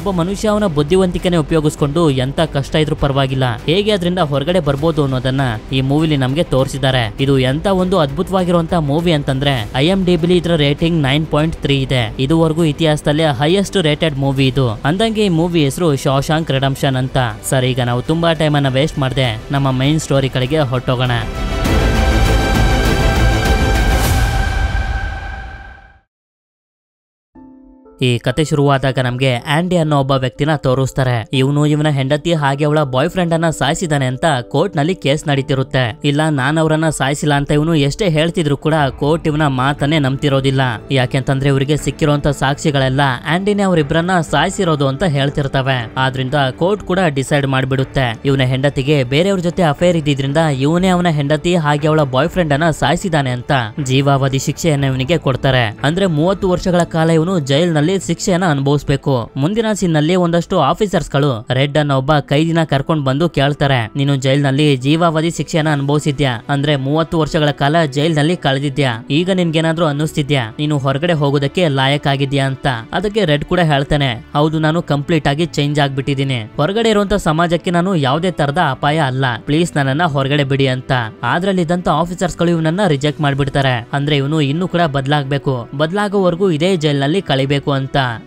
ಒಬ್ಬ ಮನುಷ್ಯ ಅವನ ಬುದ್ಧಿವಂತಿಕೆನೆ ಉಪಯೋಗಿಸ್ಕೊಂಡು ಎಂತ ಕಷ್ಟ ಇದ್ರೂ ಪರವಾಗಿಲ್ಲ ಹೇಗೆ ಅದರಿಂದ ಹೊರಗಡೆ ಬರ್ಬೋದು ಅನ್ನೋದನ್ನ ಈ ಮೂವಿಲಿ ನಮ್ಗೆ ತೋರಿಸಿದ್ದಾರೆ. ಇದು ಎಂತ ಒಂದು ಅದ್ಭುತವಾಗಿರುವಂತ ಮೂವಿ ಅಂತಂದ್ರೆ IMDb ಇದರ ರೇಟಿಂಗ್ 9.3 ಇದೆ. ಇದುವರೆಗೂ ಇತಿಹಾಸದಲ್ಲೇ ಹೈಯೆಸ್ಟ್ ರೇಟೆಡ್ ಮೂವಿ ಇದು. ಅಂದಂಗೆ ಈ ಮೂವಿ ಹೆಸರು ಶಾಶಾಂಕ್ ರಿಡೆಂಪ್ಷನ್ ಅಂತ. ಸರ್, ಈಗ ನಾವು ತುಂಬಾ ಟೈಮ್ ಅನ್ನ ವೇಸ್ಟ್ ಮಾಡದೆ ನಮ್ಮ ಮೈನ್ ಸ್ಟೋರಿ ಕಡೆಗೆ ಹೊರಟೋಗೋಣ. ಈ ಕತೆ ಶುರುವಾದಾಗ ನಮ್ಗೆ ಆಂಡಿ ಅನ್ನೋ ಒಬ್ಬ ವ್ಯಕ್ತಿನ ತೋರಿಸ್ತಾರೆ. ಇವನ ಹೆಂಡತಿ ಹಾಗೆ ಅವಳ ಬಾಯ್ ಫ್ರೆಂಡ್ ಅನ್ನ ಸಾಯಿಸಿದಾನೆ ಅಂತ ಕೋರ್ಟ್ ನಲ್ಲಿ ಕೇಸ್ ನಡೀತಿರುತ್ತೆ. ಇಲ್ಲ, ನಾನು ಅವರನ್ನ ಸಾಯಿಸಿಲ್ಲ ಅಂತ ಇವನು ಎಷ್ಟೇ ಹೇಳ್ತಿದ್ರು ಕೂಡ ಕೋರ್ಟ್ ಇವನ ಮಾತನ್ನೇ ನಂಬ್ತಿರೋದಿಲ್ಲ. ಯಾಕೆಂತಂದ್ರೆ ಇವರಿಗೆ ಸಿಕ್ಕಿರುವಂತ ಸಾಕ್ಷಿಗಳೆಲ್ಲ ಆಂಡಿನೇ ಅವರಿಬ್ಬರನ್ನ ಸಾಯಿಸಿರೋದು ಅಂತ ಹೇಳ್ತಿರ್ತವೆ. ಆದ್ರಿಂದ ಕೋರ್ಟ್ ಕೂಡ ಡಿಸೈಡ್ ಮಾಡ್ಬಿಡುತ್ತೆ ಇವನ ಹೆಂಡತಿಗೆ ಬೇರೆಯವ್ರ ಜೊತೆ ಅಫೇರ್ ಇದ್ದಿದ್ರಿಂದ ಇವನೇ ಅವನ ಹೆಂಡತಿ ಹಾಗೆ ಅವಳ ಬಾಯ್ ಫ್ರೆಂಡ್ ಅನ್ನ ಸಾಯಿಸಿದಾನೆ ಅಂತ ಜೀವಾವಧಿ ಶಿಕ್ಷೆಯನ್ನ ಇವನಿಗೆ ಕೊಡ್ತಾರೆ. ಅಂದ್ರೆ 30 ವರ್ಷಗಳ ಕಾಲ ಇವನು ಜೈಲ್ ನಲ್ಲಿ ಶಿಕ್ಷೆಯನ್ನ ಅನುಭವಿಸಬೇಕು. ಮುಂದಿನ ಸೀನ್ ನಲ್ಲಿ ಒಂದಷ್ಟು ಆಫೀಸರ್ಸ್ ಗಳು ರೆಡ್ ಅನ್ನೋ ಒಬ್ಬ ಕೈದಿನ ಕರ್ಕೊಂಡ್ ಬಂದು ಕೇಳ್ತಾರೆ, ನೀನು ಜೈಲ್ ನಲ್ಲಿ ಜೀವಾವಧಿ ಶಿಕ್ಷೆಯನ್ನ ಅನುಭವಿಸಿದ್ಯಾ, ಅಂದ್ರೆ 30 ವರ್ಷಗಳ ಕಾಲ ಜೈಲ್ ನಲ್ಲಿ ಕಳೆದಿದ್ಯಾ, ಈಗ ನಿನ್ಗೇನಾದ್ರೂ ಅನ್ನಿಸ್ತಿದ್ಯಾ ನೀನು ಹೊರಗಡೆ ಹೋಗೋದಕ್ಕೆ ಲಾಯಕ್ ಆಗಿದ್ಯಾ ಅಂತ. ಅದಕ್ಕೆ ರೆಡ್ ಕೂಡ ಹೇಳ್ತಾನೆ, ಹೌದು, ನಾನು ಕಂಪ್ಲೀಟ್ ಆಗಿ ಚೇಂಜ್ ಆಗ್ಬಿಟ್ಟಿದ್ದೀನಿ. ಹೊರಗಡೆ ಇರುವಂತ ಸಮಾಜಕ್ಕೆ ನಾನು ಯಾವುದೇ ತರದ ಅಪಾಯ ಅಲ್ಲ, ಪ್ಲೀಸ್ ನನ್ನನ್ನ ಹೊರಗಡೆ ಬಿಡಿ ಅಂತ. ಅದ್ರಲ್ಲಿದ್ದಂತ ಆಫೀಸರ್ಸ್ ಗಳು ಇವನನ್ನ ರಿಜೆಕ್ಟ್ ಮಾಡ್ಬಿಡ್ತಾರೆ. ಅಂದ್ರೆ ಇವನು ಇನ್ನೂ ಕೂಡ ಬದಲಾಗಬೇಕು, ಬದಲಾಗೋವರೆಗೂ ಇದೇ ಜೈಲ್ ನಲ್ಲಿ ಕಳಿಬೇಕು ಅಂತ.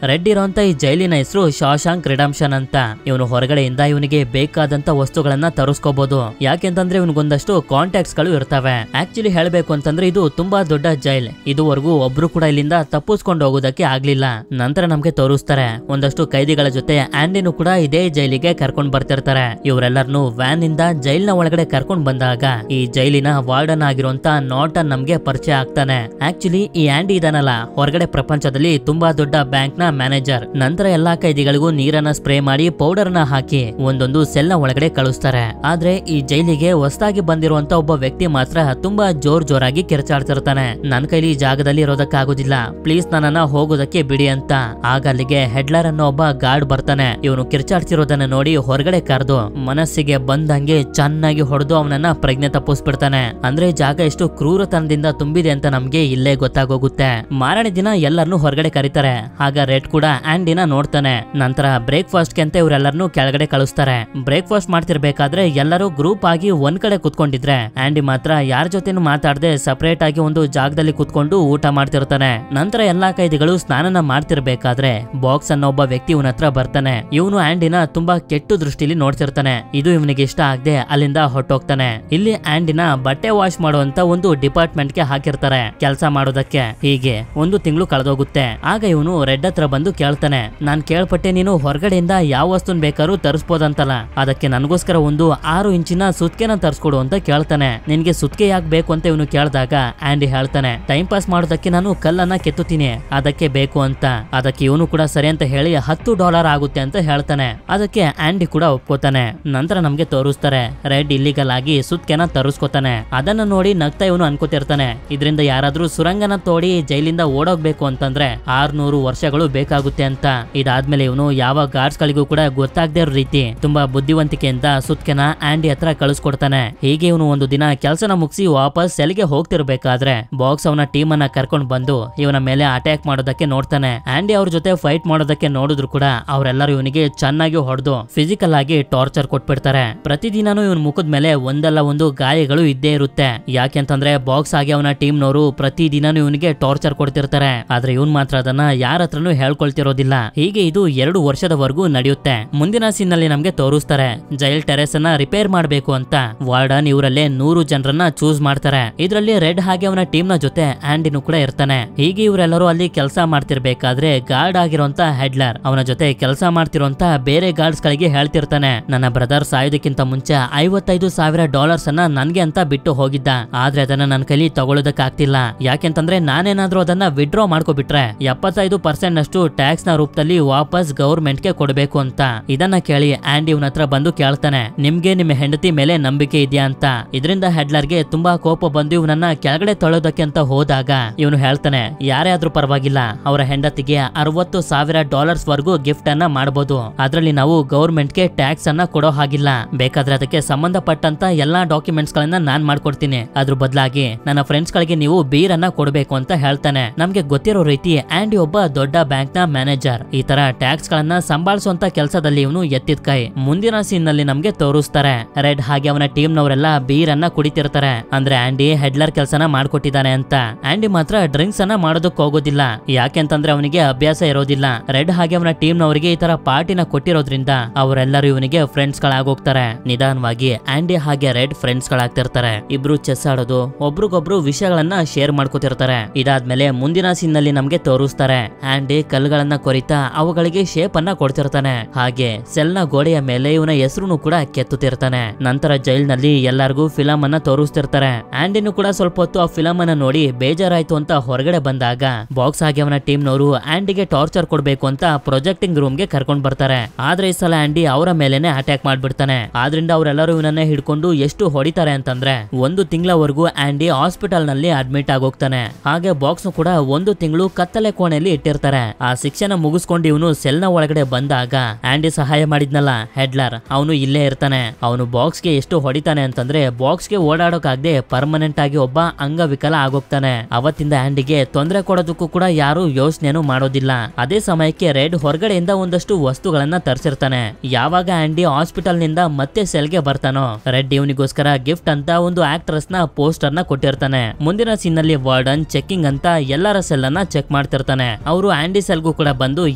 ರೆಡ್ ಇರೋಂತ ಈ ಜೈಲಿನ ಹೆಸರು ಶಾಶಾಂಕ್ ರಿಡೆಂಪ್ಷನ್ ಅಂತ. ಇವನು ಹೊರಗಡೆಯಿಂದ ಇವನಿಗೆ ಬೇಕಾದಂತ ವಸ್ತುಗಳನ್ನ ತರಿಸ್ಕೋಬಹುದು. ಯಾಕೆಂತಂದ್ರೆ ಇವನಿಗೊಂದಷ್ಟು ಕಾಂಟ್ಯಾಕ್ಟ್ಸ್ ಗಳು ಇರ್ತವೆ. ಆಕ್ಚುಲಿ ಹೇಳ್ಬೇಕು ಅಂತಂದ್ರೆ ಇದು ತುಂಬಾ ದೊಡ್ಡ ಜೈಲ್. ಇದುವರೆಗೂ ಒಬ್ರು ಕೂಡ ಇಲ್ಲಿಂದ ತಪ್ಪಿಸ್ಕೊಂಡು ಹೋಗೋದಕ್ಕೆ ಆಗ್ಲಿಲ್ಲ. ನಂತರ ನಮ್ಗೆ ತೋರಿಸ್ತಾರೆ ಒಂದಷ್ಟು ಕೈದಿಗಳ ಜೊತೆ ಆಂಡಿನು ಕೂಡ ಇದೇ ಜೈಲಿಗೆ ಕರ್ಕೊಂಡ್ ಬರ್ತಿರ್ತಾರೆ. ಇವರೆಲ್ಲರನ್ನು ವ್ಯಾನ್ ಇಂದ ಜೈಲ್ ನ ಒಳಗಡೆ ಕರ್ಕೊಂಡ್ ಬಂದಾಗ ಈ ಜೈಲಿನ ವಾರ್ಡನ್ ಆಗಿರುವಂತ ನಾಟನ್ ನಮ್ಗೆ ಪರಿಚಯ ಆಗ್ತಾನೆ. ಆಕ್ಚುಲಿ ಈ ಆಂಡಿ ಇದಾನಲ್ಲ, ಹೊರಗಡೆ ಪ್ರಪಂಚದಲ್ಲಿ ತುಂಬಾ ದೊಡ್ಡ ಬ್ಯಾಂಕ್ ನ ಮ್ಯಾನೇಜರ್. ನಂತರ ಎಲ್ಲಾ ಕೈದಿಗಳಿಗೂ ನೀರನ್ನ ಸ್ಪ್ರೇ ಮಾಡಿ ಪೌಡರ್ ನ ಹಾಕಿ ಒಂದೊಂದು ಸೆಲ್ ನ ಒಳಗಡೆ ಕಳಿಸ್ತಾರೆ. ಆದ್ರೆ ಈ ಜೈಲಿಗೆ ಹೊಸದಾಗಿ ಬಂದಿರುವಂತ ಒಬ್ಬ ವ್ಯಕ್ತಿ ಮಾತ್ರ ತುಂಬಾ ಜೋರಾಗಿ ಕಿರ್ಚಾಡ್ತಿರ್ತಾನೆ. ನನ್ನ ಕೈಲಿ ಈ ಜಾಗದಲ್ಲಿ ಇರೋದಕ್ಕಾಗೋದಿಲ್ಲ, ಪ್ಲೀಸ್ ನನ್ನನ್ನ ಹೋಗೋದಕ್ಕೆ ಬಿಡಿ ಅಂತ. ಆಗ ಅಲ್ಲಿಗೆ ಹೆಡ್ಲರ್ ಅನ್ನೋ ಒಬ್ಬ ಗಾರ್ಡ್ ಬರ್ತಾನೆ. ಇವನು ಕಿರ್ಚಾಡ್ತಿರೋದನ್ನ ನೋಡಿ ಹೊರಗಡೆ ಕರೆದು ಮನಸ್ಸಿಗೆ ಬಂದಂಗೆ ಚೆನ್ನಾಗಿ ಹೊಡೆದು ಅವನನ್ನ ಪ್ರಜ್ಞೆ ತಪ್ಪಿಸ್ಬಿಡ್ತಾನೆ. ಅಂದ್ರೆ ಜಾಗ ಎಷ್ಟು ಕ್ರೂರತನದಿಂದ ತುಂಬಿದೆ ಅಂತ ನಮ್ಗೆ ಇಲ್ಲೇ ಗೊತ್ತಾಗೋಗುತ್ತೆ. ಮಾರನೇ ದಿನ ಎಲ್ಲರನ್ನೂ ಹೊರಗಡೆ ಕರೀತಾರೆ. ಆಗ ರೆಡ್ ಕೂಡ ಆಂಡಿನ ನೋಡ್ತಾನೆ. ನಂತರ ಬ್ರೇಕ್ಫಾಸ್ಟ್ ಅಂತ ಇವರೆಲ್ಲರನ್ನು ಕೆಳಗಡೆ ಕಳಿಸ್ತಾರೆ. ಬ್ರೇಕ್ಫಾಸ್ಟ್ ಮಾಡ್ತಿರ್ಬೇಕಾದ್ರೆ ಎಲ್ಲರೂ ಗ್ರೂಪ್ ಆಗಿ ಒಂದ್ ಕಡೆ ಕುತ್ಕೊಂಡಿದ್ರೆ ಆಂಡಿ ಮಾತ್ರ ಯಾರ ಜೊತೆನೂ ಮಾತಾಡದೆ ಸಪರೇಟ್ ಆಗಿ ಒಂದು ಜಾಗದಲ್ಲಿ ಕುತ್ಕೊಂಡು ಊಟ ಮಾಡ್ತಿರ್ತಾನೆ. ನಂತರ ಎಲ್ಲಾ ಕೈದಿಗಳು ಸ್ನಾನನ ಮಾಡ್ತಿರ್ಬೇಕಾದ್ರೆ ಬಾಕ್ಸ್ ಅನ್ನೋ ಒಬ್ಬ ವ್ಯಕ್ತಿ ಇವನ ಹತ್ರ ಬರ್ತಾನೆ. ಇವನು ಆಂಡಿನ ತುಂಬಾ ಕೆಟ್ಟು ದೃಷ್ಟಿಲಿ ನೋಡ್ತಿರ್ತಾನೆ. ಇದು ಇವನಿಗೆ ಇಷ್ಟ ಆಗದೆ ಅಲ್ಲಿಂದ ಹೊರಟೋಗ್ತಾನೆ. ಇಲ್ಲಿ ಆಂಡಿನ ಬಟ್ಟೆ ವಾಶ್ ಮಾಡುವಂತ ಒಂದು ಡಿಪಾರ್ಟ್ಮೆಂಟ್ ಗೆ ಹಾಕಿರ್ತಾರೆ ಕೆಲಸ ಮಾಡೋದಕ್ಕೆ. ಹೀಗೆ 1 ತಿಂಗಳು ಕಳೆದೋಗುತ್ತೆ. ಆಗ ಇವನು ರೆಡ್ ಹತ್ರ ಬಂದು ಕೇಳ್ತಾನೆ, ನಾನ್ ಕೇಳ್ಪಟ್ಟೆ ನೀನು ಹೊರಗಡೆಯಿಂದ ಯಾವ ವಸ್ತುನ್ ಬೇಕಾದ್ರೂ ತರಿಸಬಹುದಂತಲ್ಲ, ಅದಕ್ಕೆ ನನಗೋಸ್ಕರ ಒಂದು 6 ಇಂಚಿನ ಸುತ್ಕೆನ ತರಿಸ್ಕೊಡು ಅಂತ ಕೇಳ್ತಾನೆ. ನಿನ್ಗೆ ಸುತ್ಕೆ ಯಾಕೆ ಬೇಕು ಅಂತ ಇವನು ಕೇಳಿದಾಗ ಆಂಡಿ ಹೇಳ್ತಾನೆ, ಟೈಮ್ ಪಾಸ್ ಮಾಡೋದಕ್ಕೆ ನಾನು ಕಲ್ಲನ್ನ ಕೆತ್ತುತ್ತೀನಿ, ಅದಕ್ಕೆ ಬೇಕು ಅಂತ. ಅದಕ್ಕೆ ಇವನು ಕೂಡ ಸರಿ ಅಂತ ಹೇಳಿ $10 ಆಗುತ್ತೆ ಅಂತ ಹೇಳ್ತಾನೆ. ಅದಕ್ಕೆ ಆಂಡಿ ಕೂಡ ಒಪ್ಕೋತಾನೆ. ನಂತರ ನಮ್ಗೆ ತೋರಿಸ್ತಾರೆ ರೆಡ್ ಇಲ್ಲಿಗಲ್ ಆಗಿ ಸುತ್ಕೆನ ತರಿಸ್ಕೋತಾನೆ. ಅದನ್ನ ನೋಡಿ ನಗ್ತಾ ಇವನು ಅನ್ಕೋತಿರ್ತಾನೆ, ಇದರಿಂದ ಯಾರಾದ್ರೂ ಸುರಂಗನ ತೋಡಿ ಜೈಲಿಂದ ಓಡೋಗ್ಬೇಕು ಅಂತಂದ್ರೆ 600 ವರ್ಷಗಳು ಬೇಕಾಗುತ್ತೆ ಅಂತ. ಇದಾದ್ಮೇಲೆ ಇವನು ಯಾವ ಗಾರ್ಡ್ಸ್ ಗಳಿಗೂ ಕೂಡ ಗೊತ್ತಾಗದೇ ಇರೋ ರೀತಿ ತುಂಬಾ ಬುದ್ಧಿವಂತಿಕೆಯಿಂದ ಸುತ್ಕೆನ ಆಂಡಿ ಹತ್ರ ಕಳಿಸ್ಕೊಡ್ತಾನೆ. ಹೀಗೆ ಇವನು ಒಂದು ದಿನ ಕೆಲಸನ ಮುಗಿಸಿ ವಾಪಸ್ ಸೆಲ್ಗೆ ಹೋಗ್ತಿರ್ಬೇಕಾದ್ರೆ ಬಾಕ್ಸ್ ಅವನ ಟೀಮ್ ಅನ್ನ ಕರ್ಕೊಂಡು ಬಂದು ಇವನ ಮೇಲೆ ಅಟ್ಯಾಕ್ ಮಾಡೋದಕ್ಕೆ ನೋಡ್ತಾನೆ. ಆಂಡಿ ಅವ್ರ ಜೊತೆ ಫೈಟ್ ಮಾಡೋದಕ್ಕೆ ನೋಡಿದ್ರು ಕೂಡ ಅವರೆಲ್ಲರೂ ಇವನಿಗೆ ಚೆನ್ನಾಗಿ ಹೊಡೆದು ಫಿಸಿಕಲ್ ಆಗಿ ಟಾರ್ಚರ್ ಕೊಟ್ಬಿಡ್ತಾರೆ. ಪ್ರತಿದಿನನೂ ಇವನ್ ಮುಖದ ಮೇಲೆ ಒಂದಲ್ಲ ಒಂದು ಗಾಯಗಳು ಇದ್ದೇ ಇರುತ್ತೆ. ಯಾಕೆಂತಂದ್ರೆ ಬಾಕ್ಸ್ ಆಗಿ ಅವನ ಟೀಮ್ ನವರು ಪ್ರತಿದಿನನೂ ಇವನಿಗೆ ಟಾರ್ಚರ್ ಕೊಡ್ತಿರ್ತಾರೆ. ಆದ್ರೆ ಇವನ್ ಮಾತ್ರ ಅದನ್ನ ಯಾರ ಹತ್ರನೂ ಹೇಳ್ಕೊಳ್ತಿರೋದಿಲ್ಲ. ಹೀಗೆ ಇದು 2 ವರ್ಷದವರೆಗೂ ನಡೆಯುತ್ತೆ. ಮುಂದಿನ ಸೀನ್ ನಲ್ಲಿ ನಮ್ಗೆ ತೋರಿಸ್ತಾರೆ ಜೈಲ್ ಟೆರೆಸ್ ಅನ್ನ ರಿಪೇರ್ ಮಾಡ್ಬೇಕು ಅಂತ ವಾರ್ಡನ್ ಇವರಲ್ಲೇ 100 ಜನರನ್ನ ಚೂಸ್ ಮಾಡ್ತಾರೆ. ಇದರಲ್ಲಿ ರೆಡ್ ಹಾಗೆ ಅವನ ಟೀಮ್ ನ ಜೊತೆ ಆಂಡಿನು ಕೂಡ ಇರ್ತಾನೆ. ಹೀಗೆ ಇವರೆಲ್ಲರೂ ಅಲ್ಲಿ ಕೆಲಸ ಮಾಡ್ತಿರ್ಬೇಕಾದ್ರೆ ಗಾರ್ಡ್ ಆಗಿರುವಂತ ಹೆಡ್ಲರ್ ಅವನ ಜೊತೆ ಕೆಲಸ ಮಾಡ್ತಿರುವಂತ ಬೇರೆ ಗಾರ್ಡ್ಸ್ ಗಳಿಗೆ ಹೇಳ್ತಿರ್ತಾನೆ, ನನ್ನ ಬ್ರದರ್ ಸಾಯೋದಕ್ಕಿಂತ ಮುಂಚೆ $55,000 ಅನ್ನ ನನ್ಗೆ ಅಂತ ಬಿಟ್ಟು ಹೋಗಿದ್ದ, ಆದ್ರೆ ಅದನ್ನ ನನ್ನ ಕೈಲಿ ತಗೊಳ್ಳೋದಕ್ಕಾಗ್ತಿಲ್ಲ. ಯಾಕೆಂತಂದ್ರೆ ನಾನೇನಾದ್ರೂ ಅದನ್ನ ವಿಡ್ರಾ ಮಾಡ್ಕೊಬಿಟ್ರೆ 75% ಅಷ್ಟು ಟ್ಯಾಕ್ಸ್ ನ ರೂಪದಲ್ಲಿ ವಾಪಸ್ ಗವರ್ಮೆಂಟ್ ಗೆ ಕೊಡಬೇಕು ಅಂತ. ಇದನ್ನ ಕೇಳಿ ಆಂಡಿ ಇವನ ಹತ್ರ ಬಂದು ಕೇಳ್ತಾನೆ, ನಿಮ್ಗೆ ನಿಮ್ಮ ಹೆಂಡತಿ ಮೇಲೆ ನಂಬಿಕೆ ಇದೆಯಾ ಅಂತ. ಇದರಿಂದ ಹೆಡ್ಲರ್ ಗೆ ತುಂಬಾ ಕೋಪ ಬಂದು ಇವನನ್ನ ಕೆಳಗಡೆ ತೊಳೋದಕ್ಕೆ ಅಂತ ಹೋದಾಗ ಇವನು ಹೇಳ್ತಾನೆ, ಯಾರೇ ಆದ್ರೂ ಪರವಾಗಿಲ್ಲ, ಅವರ ಹೆಂಡತಿಗೆ $60,000 ವರೆಗೂ ಗಿಫ್ಟ್ ಅನ್ನ ಮಾಡಬಹುದು. ಅದ್ರಲ್ಲಿ ನಾವು ಗವರ್ಮೆಂಟ್ ಗೆ ಟ್ಯಾಕ್ಸ್ ಅನ್ನ ಕೊಡೋ ಹಾಗಿಲ್ಲ. ಬೇಕಾದ್ರೆ ಅದಕ್ಕೆ ಸಂಬಂಧಪಟ್ಟಂತ ಎಲ್ಲಾ ಡಾಕ್ಯುಮೆಂಟ್ಸ್ ಗಳನ್ನ ನಾನ್ ಮಾಡ್ಕೊಡ್ತೀನಿ. ಅದ್ರ ಬದಲಾಗಿ ನನ್ನ ಫ್ರೆಂಡ್ಸ್ ಗಳಿಗೆ ನೀವು ಬೀರ್ ಅನ್ನ ಕೊಡಬೇಕು ಅಂತ ಹೇಳ್ತಾನೆ. ನಮ್ಗೆ ಗೊತ್ತಿರೋ ರೀತಿ ಆಂಡಿ ಒಬ್ಬ ದೊಡ್ಡ ಬ್ಯಾಂಕ್ ನ ಮ್ಯಾನೇಜರ್. ಈ ತರ ಟ್ಯಾಕ್ಸ್ ಗಳನ್ನ ಸಂಭಾಳಿಸುವಂತ ಕೆಲಸದಲ್ಲಿ ಇವನು ಎತ್ತಿದ ಕೈ. ಮುಂದಿನ ಸೀನ್ ನಲ್ಲಿ ನಮ್ಗೆ ತೋರಿಸ್ತಾರೆ ರೆಡ್ ಹಾಗೆ ಅವನ ಟೀಮ್ ನವರೆಲ್ಲ ಬೀರ್ ಅನ್ನ ಕುಡಿತಿರ್ತಾರೆ. ಅಂದ್ರೆ ಆಂಡಿ ಹೆಡ್ಲರ್ ಕೆಲಸನ ಮಾಡ್ಕೊಟ್ಟಿದ್ದಾನೆ ಅಂತ. ಆಂಡಿ ಮಾತ್ರ ಡ್ರಿಂಕ್ಸ್ ಅನ್ನ ಮಾಡೋದಕ್ಕೆ ಹೋಗೋದಿಲ್ಲ, ಯಾಕೆಂತಂದ್ರೆ ಅವನಿಗೆ ಅಭ್ಯಾಸ ಇರೋದಿಲ್ಲ. ರೆಡ್ ಹಾಗೆ ಅವನ ಟೀಮ್ ನವರಿಗೆ ಈ ತರ ಪಾರ್ಟಿನ ಕೊಟ್ಟಿರೋದ್ರಿಂದ ಅವರೆಲ್ಲರೂ ಇವನಿಗೆ ಫ್ರೆಂಡ್ಸ್ ಗಳಾಗೋಗ್ತಾರೆ. ನಿಧಾನವಾಗಿ ಆಂಡಿ ಹಾಗೆ ರೆಡ್ ಫ್ರೆಂಡ್ಸ್ ಗಳಾಗ್ತಿರ್ತಾರೆ. ಇಬ್ರು ಚೆಸ್ ಆಡೋದು, ಒಬ್ರಿಗೊಬ್ರು ವಿಷಯಗಳನ್ನ ಶೇರ್ ಮಾಡ್ಕೋತಿರ್ತಾರೆ. ಇದಾದ್ಮೇಲೆ ಮುಂದಿನ ಸೀನ್ ನಲ್ಲಿ ನಮ್ಗೆ ತೋರಿಸ್ತಾರೆ ಆಂಡಿ ಕಲ್ಲುಗಳನ್ನ ಕೊರಿತಾ ಅವುಗಳಿಗೆ ಶೇಪ್ ಅನ್ನ ಕೊಡ್ತಿರ್ತಾನೆ. ಹಾಗೆ ಸೆಲ್ ನ ಗೋಡೆಯ ಮೇಲೆ ಇವನ ಹೆಸರು ಕೂಡ ಕೆತ್ತುತ್ತಿರ್ತಾನೆ. ನಂತರ ಜೈಲ್ ನಲ್ಲಿ ಎಲ್ಲರಿಗೂ ಫಿಲಂ ಅನ್ನ ತೋರಿಸ್ತಿರ್ತಾರೆ. ಆಂಡಿನು ಕೂಡ ಸ್ವಲ್ಪ ಹೊತ್ತು ಆ ಫಿಲಂ ಅನ್ನ ನೋಡಿ ಬೇಜಾರಾಯ್ತು ಅಂತ ಹೊರಗಡೆ ಬಂದಾಗ ಬಾಕ್ಸ್ ಹಾಗೆ ಅವನ ಟೀಮ್ ನವರು ಆಂಡಿಗೆ ಟಾರ್ಚರ್ ಕೊಡ್ಬೇಕು ಅಂತ ಪ್ರೊಜೆಕ್ಟಿಂಗ್ ರೂಮ್ ಗೆ ಕರ್ಕೊಂಡ್ ಬರ್ತಾರೆ. ಆದ್ರೆ ಈ ಸಲ ಆಂಡಿ ಅವರ ಮೇಲೆನೆ ಅಟ್ಯಾಕ್ ಮಾಡ್ಬಿಡ್ತಾನೆ. ಆದ್ರಿಂದ ಅವರೆಲ್ಲರೂ ಇವನನ್ನ ಹಿಡ್ಕೊಂಡು ಎಷ್ಟು ಹೊಡಿತಾರೆ ಅಂತಂದ್ರೆ 1 ತಿಂಗಳವರೆಗೂ ಆಂಡಿ ಹಾಸ್ಪಿಟಲ್ ನಲ್ಲಿ ಅಡ್ಮಿಟ್ ಆಗೋಗ್ತಾನೆ. ಹಾಗೆ ಬಾಕ್ಸ್ ಕೂಡ 1 ತಿಂಗಳು ಕತ್ತಲೆ ಕೋಣೆಯಲ್ಲಿ ಇಟ್ಟಿರ್ತಾರೆ. ಆ ಶಿಕ್ಷೆನ ಮುಗಿಸ್ಕೊಂಡು ಇವನು ಸೆಲ್ ನ ಒಳಗಡೆ ಬಂದಾಗ ಆಂಡಿ ಸಹಾಯ ಮಾಡಿದ್ನಲ್ಲ ಹೆಡ್ಲರ್, ಅವನು ಇಲ್ಲೇ ಇರ್ತಾನೆ. ಅವನು ಬಾಕ್ಸ್ ಗೆ ಎಷ್ಟು ಹೊಡಿತಾನೆ ಅಂತಂದ್ರೆ ಬಾಕ್ಸ್ ಗೆ ಓಡಾಡೋಕಾಗದೆ ಪರ್ಮನೆಂಟ್ ಆಗಿ ಒಬ್ಬ ಅಂಗವಿಕಲ ಆಗೋಗ್ತಾನೆ. ಅವತ್ತಿಂದ ಆಂಡಿಗೆ ತೊಂದರೆ ಕೊಡೋದಕ್ಕೂ ಕೂಡ ಯಾರು ಯೋಚನೆನೂ ಮಾಡೋದಿಲ್ಲ. ಅದೇ ಸಮಯಕ್ಕೆ ರೆಡ್ ಹೊರಗಡೆಯಿಂದ ಒಂದಷ್ಟು ವಸ್ತುಗಳನ್ನ ತರಿಸಿರ್ತಾನೆ. ಯಾವಾಗ ಆಂಡಿ ಹಾಸ್ಪಿಟಲ್ ನಿಂದ ಮತ್ತೆ ಸೆಲ್ಗೆ ಬರ್ತಾನೋ ರೆಡ್ ಇವನಿಗೋಸ್ಕರ ಗಿಫ್ಟ್ ಅಂತ ಒಂದು ಆಕ್ಟ್ರೆಸ್ ನ ಪೋಸ್ಟರ್ ನ ಕೊಟ್ಟಿರ್ತಾನೆ. ಮುಂದಿನ ಸೀನ್ ನಲ್ಲಿ ವಾರ್ಡನ್ ಚೆಕಿಂಗ್ ಅಂತ ಎಲ್ಲರ ಸೆಲ್ ಅನ್ನ ಚೆಕ್ ಮಾಡ್ತಿರ್ತಾನೆ. ಅವರು ಆಂಡಿ ಸೆಲ್ಗೂ ಕೂಡ ಬಂದು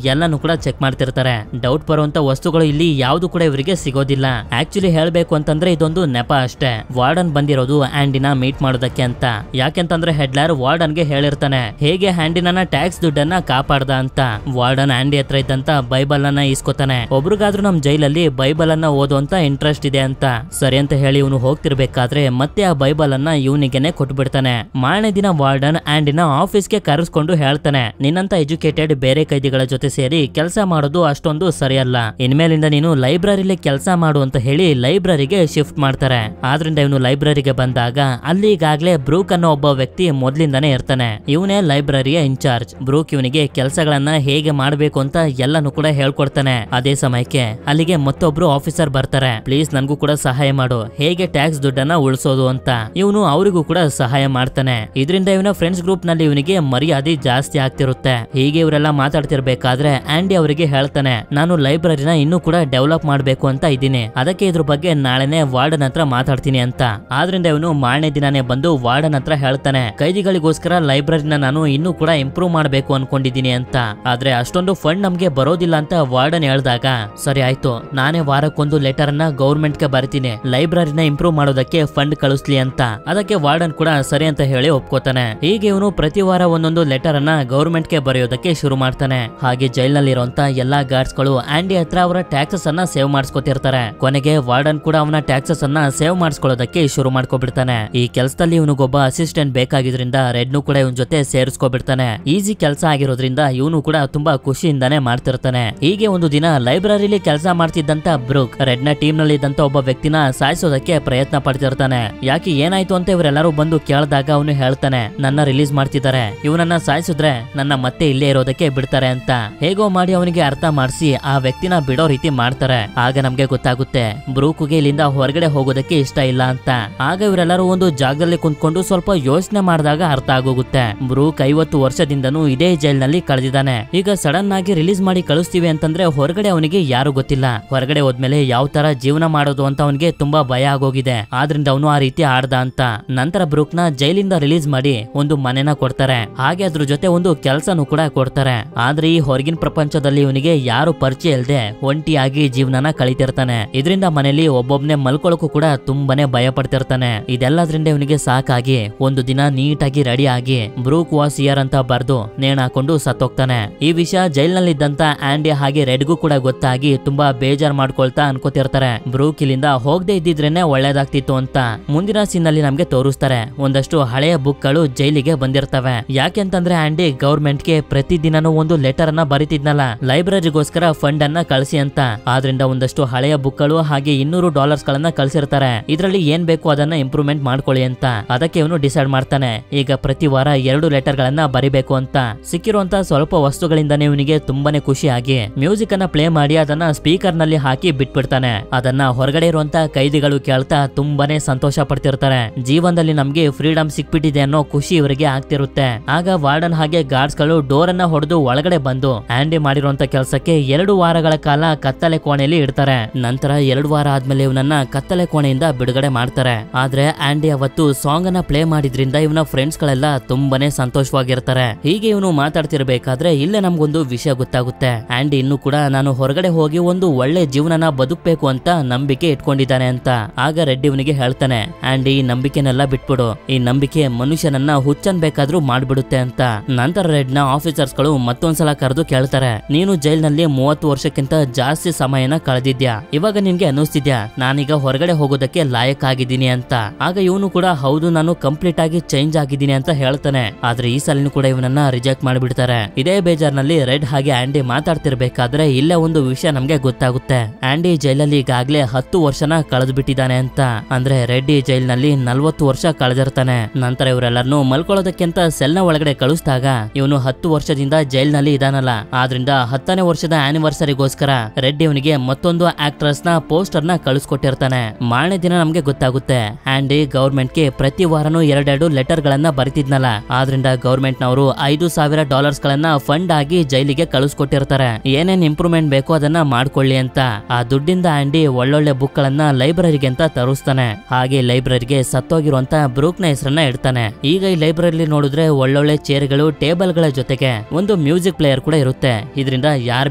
ಎಲ್ಲಾನು ಕೂಡ ಚೆಕ್ ಮಾಡ್ತಿರ್ತಾರೆ. ಡೌಟ್ ಬರುವಂತ ವಸ್ತುಗಳು ಇಲ್ಲಿ ಯಾವ್ದು ಕೂಡ ಇವರಿಗೆ ಸಿಗೋದಿಲ್ಲ. ಆಕ್ಚುಲಿ ಹೇಳ್ಬೇಕು ಅಂತಂದ್ರೆ ಇದೊಂದು ನೆಪ ಅಷ್ಟೇ. ವಾರ್ಡನ್ ಬಂದಿರೋದು ಆಂಡಿನ ಮೀಟ್ ಮಾಡೋದಕ್ಕೆ ಅಂತ. ಯಾಕೆಂತಂದ್ರೆ ಹೆಡ್ಲರ್ ವಾರ್ಡನ್ ಗೆ ಹೇಳಿರ್ತಾನೆ ಹೇಗೆ ಆಂಡಿನ ಟ್ಯಾಕ್ಸ್ ದುಡ್ಡನ್ನ ಕಾಪಾಡ್ದ ಅಂತ. ವಾರ್ಡನ್ ಆಂಡಿ ಹತ್ರ ಇದ್ದಂತ ಬೈಬಲ್ ಅನ್ನ ಇಸ್ಕೊತಾನೆ. ಒಬ್ರಿಗಾದ್ರೂ ನಮ್ ಜೈಲಲ್ಲಿ ಬೈಬಲ್ ಅನ್ನ ಓದುವಂತ ಇಂಟ್ರೆಸ್ಟ್ ಇದೆ ಅಂತ. ಸರಿ ಅಂತ ಹೇಳಿ ಇವನು ಹೋಗ್ತಿರ್ಬೇಕಾದ್ರೆ ಮತ್ತೆ ಆ ಬೈಬಲ್ ಅನ್ನ ಇವನಿಗೆನೆ ಕೊಟ್ಬಿಡ್ತಾನೆ. ಮಾರನೇ ದಿನ ವಾರ್ಡನ್ ಆಂಡಿನ ಆಫೀಸ್ಗೆ ಕರೆಸ್ಕೊಂಡು ಹೇಳ್ತಾನೆ, ನಿನ್ನಂತ ಎಜುಕೇಟೆಡ್ ಬೇರೆ ಕೈದಿಗಳ ಜೊತೆ ಸೇರಿ ಕೆಲಸ ಮಾಡೋದು ಅಷ್ಟೊಂದು ಸರಿಯಲ್ಲ. ಇನ್ಮೇಲಿಂದ ನೀನು ಲೈಬ್ರರಿಲಿ ಕೆಲಸ ಮಾಡು ಅಂತ ಹೇಳಿ ಲೈಬ್ರರಿಗೆ ಶಿಫ್ಟ್ ಮಾಡ್ತಾರೆ. ಆದ್ರಿಂದ ಇವನು ಲೈಬ್ರರಿಗೆ ಬಂದಾಗ ಅಲ್ಲಿ ಈಗಾಗ್ಲೇ ಬ್ರೂಕ್ ಅನ್ನೋ ಒಬ್ಬ ವ್ಯಕ್ತಿ ಮೊದ್ಲಿಂದಾನೇ ಇರ್ತಾನೆ. ಇವನೇ ಲೈಬ್ರರಿಯ ಇನ್ಚಾರ್ಜ್. ಬ್ರೂಕ್ ಇವನಿಗೆ ಕೆಲಸಗಳನ್ನ ಹೇಗೆ ಮಾಡ್ಬೇಕು ಅಂತ ಎಲ್ಲಾನು ಕೂಡ ಹೇಳ್ಕೊಡ್ತಾನೆ. ಅದೇ ಸಮಯಕ್ಕೆ ಅಲ್ಲಿಗೆ ಮತ್ತೊಬ್ರು ಆಫೀಸರ್ ಬರ್ತಾರೆ. ಪ್ಲೀಸ್ ನನ್ಗೂ ಕೂಡ ಸಹಾಯ ಮಾಡು, ಹೇಗೆ ಟ್ಯಾಕ್ಸ್ ದುಡ್ಡನ್ನ ಉಳಿಸೋದು ಅಂತ. ಇವನು ಅವರಿಗೂ ಕೂಡ ಸಹಾಯ ಮಾಡ್ತಾನೆ. ಇದರಿಂದ ಇವನ ಫ್ರೆಂಡ್ಸ್ ಗ್ರೂಪ್ ನಲ್ಲಿ ಇವನಿಗೆ ಮರ್ಯಾದೆ ಜಾಸ್ತಿ ಆಗ್ತಿರುತ್ತೆ. ಹೀಗೆ ಇವರೆಲ್ಲ ಮಾತಾಡ್ತಿರ್ಬೇಕಾದ್ರೆ ಆಂಡಿ ಅವರಿಗೆ ಹೇಳ್ತಾನೆ, ನಾನು ಲೈಬ್ರರಿನ ಇನ್ನೂ ಕೂಡ ಡೆವಲಪ್ ಮಾಡ್ಬೇಕು ಅಂತ ಇದ್ದೀನಿ, ಅದಕ್ಕೆ ಇದ್ರ ಬಗ್ಗೆ ನಾಳೆನೆ ವಾರ್ಡನ್ ಹತ್ರ ಮಾತಾಡ್ತೀನಿ ಅಂತ. ಆದ್ರಿಂದ ಇವನು ಮಾರನೇ ದಿನಾನೇ ಬಂದು ವಾರ್ಡನ್ ಹತ್ರ ಹೇಳ್ತಾನೆ, ಕೈದಿಗಳಿಗೋಸ್ಕರ ಲೈಬ್ರರಿನ ನಾನು ಇನ್ನೂ ಕೂಡ ಇಂಪ್ರೂವ್ ಮಾಡ್ಬೇಕು ಅನ್ಕೊಂಡಿದ್ದೀನಿ ಅಂತ. ಆದ್ರೆ ಅಷ್ಟೊಂದು ಫಂಡ್ ನಮ್ಗೆ ಬರೋದಿಲ್ಲ ಅಂತ ವಾರ್ಡನ್ ಹೇಳ್ದಾಗ ಸರಿ ಆಯ್ತು, ನಾನೇ ವಾರಕ್ಕೊಂದು ಲೆಟರ್ ಅನ್ನ ಗೌರ್ಮೆಂಟ್ ಗೆ ಬರ್ತೀನಿ, ಲೈಬ್ರರಿನ ಇಂಪ್ರೂವ್ ಮಾಡೋದಕ್ಕೆ ಫಂಡ್ ಕಳಿಸ್ಲಿ ಅಂತ. ಅದಕ್ಕೆ ವಾರ್ಡನ್ ಕೂಡ ಸರಿ ಅಂತ ಹೇಳಿ ಒಪ್ಕೋತಾನೆ. ಹೀಗೆ ಇವನು ಪ್ರತಿ ವಾರ ಒಂದೊಂದು ಲೆಟರ್ ಅನ್ನ ಗೌರ್ಮೆಂಟ್ ಗೆ ಬರೆಯೋದಕ್ಕೆ ಶುರು ಮಾಡ್ತಾನೆ. ಹಾಗೆ ಜೈಲ್ ನಲ್ಲಿ ಇರುವಂತ ಎಲ್ಲಾ ಗಾರ್ಡ್ಸ್ ಗಳು ಆಂಡಿ ಹತ್ರ ಅವರ ಟ್ಯಾಕ್ಸಸ್ ಅನ್ನ ಸೇವ್ ಮಾಡಿಸ್ಕೊತಿರ್ತಾರೆ. ಕೊನೆಗೆ ವಾರ್ಡನ್ ಕೂಡ ಅವನ ಟ್ಯಾಕ್ಸಸ್ ಅನ್ನ ಸೇವ್ ಮಾಡಿಸ್ಕೊಳ್ಳೋದಕ್ಕೆ ಶುರು ಮಾಡ್ಕೊಬಿಡ್ತಾನೆ. ಈ ಕೆಲಸದಲ್ಲಿ ಇವನಿಗೊಬ್ಬ ಅಸಿಸ್ಟೆಂಟ್ ಬೇಕಾಗಿದ್ರಿಂದ ರೆಡ್ನು ಕೂಡ ಇವನ್ ಜೊತೆ ಸೇರಿಸ್ಕೊಬಿಡ್ತಾನೆ. ಈಸಿ ಕೆಲಸ ಆಗಿರೋದ್ರಿಂದ ಇವನು ಕೂಡ ತುಂಬಾ ಖುಷಿಯಿಂದಾನೆ ಮಾಡ್ತಿರ್ತಾನೆ. ಹೀಗೆ ಒಂದು ದಿನ ಲೈಬ್ರರಿಲಿ ಕೆಲಸ ಮಾಡ್ತಿದ್ದಂತ ಬ್ರೂಕ್ ರೆಡ್ ನ ಟೀಮ್ ನಲ್ಲಿ ಇದ್ದಂತ ಒಬ್ಬ ವ್ಯಕ್ತಿನ ಸಾಯಿಸೋದಕ್ಕೆ ಪ್ರಯತ್ನ ಪಡ್ತಿರ್ತಾನೆ. ಯಾಕೆ ಏನಾಯ್ತು ಅಂತ ಇವರೆಲ್ಲರೂ ಬಂದು ಕೇಳಿದಾಗ ಅವನು ಹೇಳ್ತಾನೆ, ನನ್ನ ರಿಲೀಸ್ ಮಾಡ್ತಿದ್ದಾರೆ, ಇವನನ್ನ ಸಾಯಿಸಿದ್ರೆ ನನ್ನ ಮತ್ತೆ ಇಲ್ಲೇ ಇರೋದಕ್ಕೆ ಬಿಡ್ತಾರೆ ಅಂತ. ಹೇಗೋ ಮಾಡಿ ಅವನಿಗೆ ಅರ್ಥ ಮಾಡಿಸಿ ಆ ವ್ಯಕ್ತಿನ ಬಿಡೋ ರೀತಿ ಮಾಡ್ತಾರೆ. ಆಗ ನಮ್ಗೆ ಗೊತ್ತಾಗುತ್ತೆ ಬ್ರೂಕ್ಗೆ ಇಲ್ಲಿಂದ ಹೊರಗಡೆ ಹೋಗೋದಕ್ಕೆ ಇಷ್ಟ ಇಲ್ಲ ಅಂತ. ಆಗ ಇವರೆಲ್ಲರೂ ಒಂದು ಜಾಗದಲ್ಲಿ ಕುಂತ್ಕೊಂಡು ಸ್ವಲ್ಪ ಯೋಚನೆ ಮಾಡಿದಾಗ ಅರ್ಥ ಆಗೋಗುತ್ತೆ, ಬ್ರೂಕ್ 50 ವರ್ಷದಿಂದನೂ ಇದೇ ಜೈಲ್ ನಲ್ಲಿ ಕಳೆದಿದ್ದಾನೆ. ಈಗ ಸಡನ್ ಆಗಿ ರಿಲೀಸ್ ಮಾಡಿ ಕಳಿಸ್ತೀವಿ ಅಂತಂದ್ರೆ ಹೊರಗಡೆ ಅವನಿಗೆ ಯಾರು ಗೊತ್ತಿಲ್ಲ. ಹೊರಗಡೆ ಹೋದ್ಮೇಲೆ ಯಾವ ತರ ಜೀವನ ಮಾಡೋದು ಅಂತ ಅವನಿಗೆ ತುಂಬಾ ಭಯ ಆಗೋಗಿದೆ. ಆದ್ರಿಂದ ಅವನು ಆ ರೀತಿ ಆಡ್ದ ಅಂತ. ನಂತರ ಬ್ರೂಕ್ ನ ಜೈಲಿಂದ ರಿಲೀಸ್ ಮಾಡಿ ಒಂದು ಮನೆನ ಕೊಡ್ತಾರೆ. ಹಾಗೆ ಅದ್ರ ಜೊತೆ ಒಂದು ಕೆಲಸನೂ ಕೂಡ ಕೊಡ್ತಾರೆ. ಆದ್ರೆ ಈ ಹೊರಗಿನ ಪ್ರಪಂಚದಲ್ಲಿ ಇವನಿಗೆ ಯಾರು ಪರಿಚಯ ಇಲ್ಲದೆ ಒಂಟಿಯಾಗಿ ಜೀವನನ ಕಳಿತಿರ್ತಾನೆ. ಇದರಿಂದ ಮನೆಯಲ್ಲಿ ಒಬ್ಬೊಬ್ನೆ ಮಲ್ಕೊಳ್ಳೋಕು ಕೂಡ ತುಂಬಾನೇ ಭಯ ಪಡ್ತಿರ್ತಾನೆ. ಇದೆಲ್ಲದ್ರಿಂದ ಇವನಿಗೆ ಸಾಕಾಗಿ ಒಂದು ದಿನ ನೀಟಾಗಿ ರೆಡಿ ಆಗಿ ಬ್ರೂಕ್ ವಾಸ್ ಹಿಯರ್ ಅಂತ ಬರ್ದು ನೇಣ್ ಹಾಕೊಂಡು ಸತ್ತೋಗ್ತಾನೆ. ಈ ವಿಷಯ ಜೈಲ್ ನಲ್ಲಿ ಇದ್ದಂತ ಆಂಡಿ ಹಾಗೆ ರೆಡ್ಗೂ ಕೂಡ ಗೊತ್ತಾಗಿ ತುಂಬಾ ಬೇಜಾರ್ ಮಾಡ್ಕೊಳ್ತಾ ಅನ್ಕೋತಿರ್ತಾರೆ. ಬ್ರೂಕ್ ಇಲ್ಲಿಂದ ಹೋಗದೆ ಇದ್ದಿದ್ರೇನೆ ಒಳ್ಳೇದಾಗ್ತಿತ್ತು ಅಂತ. ಮುಂದಿನ ಸೀನ್ ನಲ್ಲಿ ನಮ್ಗೆ ತೋರಿಸ್ತಾರೆ ಒಂದಷ್ಟು ಹಳೆಯ ಬುಕ್ ಗಳು ಜೈಲಿಗೆ ಬಂದಿರ್ತವೆ. ಯಾಕೆಂತಂದ್ರೆ ಆಂಡಿ ಗವರ್ಮೆಂಟ್ ಗೆ ಪ್ರತಿದಿನನೂ ಒಂದು ಲೆಟರ್ ಅನ್ನ ಬರೀತಿದ್ನಲ್ಲ ಲೈಬ್ರರಿಗೋಸ್ಕರ ಫಂಡ್ ಅನ್ನ ಕಳಿಸಿ ಅಂತ. ಆದ್ರಿಂದ ಒಂದಷ್ಟು ಹಳೆಯ ಬುಕ್ ಗಳು ಹಾಗೆ $200 ಗಳನ್ನ ಕಳ್ಸಿರ್ತಾರೆ. ಇದ್ರಲ್ಲಿ ಏನ್ ಬೇಕು ಅದನ್ನ ಇಂಪ್ರೂವ್ಮೆಂಟ್ ಮಾಡ್ಕೊಳ್ಳಿ ಅಂತ. ಅದಕ್ಕೆ ಇವನು ಡಿಸೈಡ್ ಮಾಡ್ತಾನೆ ಈಗ ಪ್ರತಿ ವಾರ 2 ಲೆಟರ್ ಗಳನ್ನ ಬರಿಬೇಕು ಅಂತ. ಸಿಕ್ಕಿರುವಂತ ಸ್ವಲ್ಪ ವಸ್ತುಗಳಿಂದಾನೇ ಇವನಿಗೆ ತುಂಬಾನೇ ಖುಷಿಯಾಗಿ ಮ್ಯೂಸಿಕ್ ಅನ್ನ ಪ್ಲೇ ಮಾಡಿ ಅದನ್ನ ಸ್ಪೀಕರ್ ನಲ್ಲಿ ಹಾಕಿ ಬಿಟ್ಬಿಡ್ತಾನೆ. ಅದನ್ನ ಹೊರಗಡೆ ಇರುವಂತ ಕೈದಿಗಳು ಕೇಳ್ತಾ ತುಂಬಾನೇ ಸಂತೋಷ ಪಡ್ತಿರ್ತಾರೆ. ಜೀವನದಲ್ಲಿ ನಮ್ಗೆ ಫ್ರೀಡಮ್ ಸಿಕ್ಬಿಟ್ಟಿದೆ ಅನ್ನೋ ಖುಷಿ ಇವರಿಗೆ ಆಗ್ತಿರುತ್ತೆ. ಆಗ ವಾರ್ಡನ್ ಹಾಗೆ ಗಾರ್ಡ್ಸ್ ಗಳು ಡೋರ್ ಡೋರ್ ಅನ್ನ ಹೊಡೆದು ಒಳಗಡೆ ಬಂದು ಆಂಡಿ ಮಾಡಿರುವಂತ ಕೆಲಸಕ್ಕೆ 2 ವಾರಗಳ ಕಾಲ ಕತ್ತಲೆ ಕೋಣೆಯಲ್ಲಿ ಇಡ್ತಾರೆ. ನಂತರ 2 ವಾರ ಆದ್ಮೇಲೆ ಇವನನ್ನ ಕತ್ತಲೆ ಕೋಣೆಯಿಂದ ಬಿಡುಗಡೆ ಮಾಡ್ತಾರೆ. ಆದ್ರೆ ಆಂಡಿ ಅವತ್ತು ಸಾಂಗ್ ಅನ್ನ ಪ್ಲೇ ಮಾಡಿದ್ರಿಂದ ಇವನ ಫ್ರೆಂಡ್ಸ್ ಗಳೆಲ್ಲ ತುಂಬಾನೇ ಸಂತೋಷವಾಗಿರ್ತಾರೆ. ಹೀಗೆ ಇವನು ಮಾತಾಡ್ತಿರ್ಬೇಕಾದ್ರೆ ಇಲ್ಲೇ ನಮ್ಗೊಂದು ವಿಷಯ ಗೊತ್ತಾಗುತ್ತೆ. ಆಂಡಿ ಇನ್ನು ಕೂಡ ನಾನು ಹೊರಗಡೆ ಹೋಗಿ ಒಂದು ಒಳ್ಳೆ ಜೀವನನ ಬದುಕಬೇಕು ಅಂತ ನಂಬಿಕೆ ಇಟ್ಕೊಂಡಿದ್ದಾನೆ ಅಂತ. ಆಗ ರೆಡ್ ಇವನಿಗೆ ಹೇಳ್ತಾನೆ, ಆಂಡಿ ಈ ನಂಬಿಕೆನೆಲ್ಲ ಬಿಟ್ಬಿಡು, ಈ ನಂಬಿಕೆ ಮನುಷ್ಯನನ್ನ ಹುಚ್ಚನ್ ಬೇಕಾದ್ರೂ ಮಾಡ್ಬಿಡುತ್ತೆ ಅಂತ. ನಂತರ ರೆಡ್ ನ ಆಫೀಸರ್ಸ್ ಗಳು ಮತ್ತೊಂದ್ಸಲ ಕರೆದು ಕೇಳ್ತಾರೆ, ನೀನು ಜೈಲ್ನಲ್ಲಿ 30 ವರ್ಷಕ್ಕಿಂತ ಜಾಸ್ತಿ ಸಮಯನ ಕಳೆದಿದ್ಯಾ, ಇವಾಗ ನಿನ್ಗೆ ಅನ್ನಿಸ್ತಿದ್ಯಾ ನಾನೀಗ ಹೊರಗಡೆ ಹೋಗೋದಕ್ಕೆ ಲಾಯಕ್ ಆಗಿದ್ದೀನಿ ಅಂತ. ಆಗ ಇವನು ಕೂಡ ಹೌದು ನಾನು ಕಂಪ್ಲೀಟ್ ಆಗಿ ಚೇಂಜ್ ಆಗಿದ್ದೀನಿ ಅಂತ ಹೇಳ್ತಾನೆ. ಆದ್ರೆ ಈ ಸಲಿನೂ ಕೂಡ ಇವನನ್ನ ರಿಜೆಕ್ಟ್ ಮಾಡಿಬಿಡ್ತಾರೆ. ಇದೇ ಬೇಜಾರ್ನಲ್ಲಿ ರೆಡ್ ಹಾಗೆ ಆಂಡಿ ಮಾತಾಡ್ತಿರ್ಬೇಕಾದ್ರೆ ಇಲ್ಲೇ ಒಂದು ವಿಷಯ ನಮ್ಗೆ ಗೊತ್ತಾಗುತ್ತೆ. ಆಂಡಿ ಜೈಲಲ್ಲಿ ಈಗಾಗ್ಲೇ 10 ವರ್ಷನ ಕಳೆದು ಬಿಟ್ಟಿದ್ದಾನೆ ಅಂತ. ಅಂದ್ರೆ ರೆಡ್ ಈ ಜೈಲ್ನಲ್ಲಿ 40 ವರ್ಷ ಕಳೆದಿರ್ತಾನೆ. ನಂತರ ಇವರೆಲ್ಲರನ್ನು ಮಲ್ಕೊಳ್ಳೋದಕ್ಕಿಂತ ಸೆಲ್ನ ಒಳಗಡೆ ಕಳಿಸಿದಾಗ ಇವನು 10 ವರ್ಷದಿಂದ ಜೈಲ್ನಲ್ಲಿ ಇದಾನಲ್ಲ, ಆದ್ರಿಂದ 10ನೇ ವರ್ಷದ ಆನಿವರ್ಸರಿಗೋಸ್ಕರ ರೆಡ್ ಇವನಿಗೆ ಮತ್ತೊಂದು ಆಕ್ಟ್ರೆಸ್ ನ ಪೋಸ್ಟರ್ ನ ಕಳಿಸ್ಕೊಟ್ಟಿರ್ತಾನೆ. ಮಾರನೇ ದಿನ ನಮ್ಗೆ ಗೊತ್ತಾಗುತ್ತೆ ಆಂಡಿ ಗವರ್ಮೆಂಟ್ ಗೆ ಪ್ರತಿ ವಾರನೂ 2 ಲೆಟರ್ ಗಳನ್ನ ಬರೀತಿದ್ನಲ್ಲ, ಆದ್ರಿಂದ ಗವರ್ಮೆಂಟ್ ನವರು $5,000 ಗಳನ್ನ ಫಂಡ್ ಆಗಿ ಜೈಲಿಗೆ ಕಳಿಸ್ಕೊಟ್ಟಿರ್ತಾರೆ. ಏನೇನ್ ಇಂಪ್ರೂವ್ಮೆಂಟ್ ಬೇಕೋ ಅದನ್ನ ಮಾಡ್ಕೊಳ್ಳಿ ಅಂತ. ಆ ದುಡ್ಡಿಂದ ಆಂಡಿ ಒಳ್ಳೊಳ್ಳೆ ಬುಕ್ ಗಳನ್ನ ಲೈಬ್ರರಿಗೆ ಅಂತ ತರಿಸ್ತಾನೆ. ಹಾಗೆ ಲೈಬ್ರರಿಗೆ ಸತ್ತೋಗಿರುವಂತ ಬ್ರೂಕ್ ನ ಹೆಸರನ್ನ ಇಡ್ತಾನೆ. ಈಗ ಈ ಲೈಬ್ರರಿ ನೋಡಿದ್ರೆ ಒಳ್ಳೊಳ್ಳೆ ಚೇರ್ಗಳು ಟೇಬಲ್ ಗಳ ಜೊತೆಗೆ ಒಂದು ಮ್ಯೂಸಿಕ್ ಪ್ಲೇಯರ್ ಕೂಡ ಇರುತ್ತೆ. ಇದರಿಂದ ಯಾರು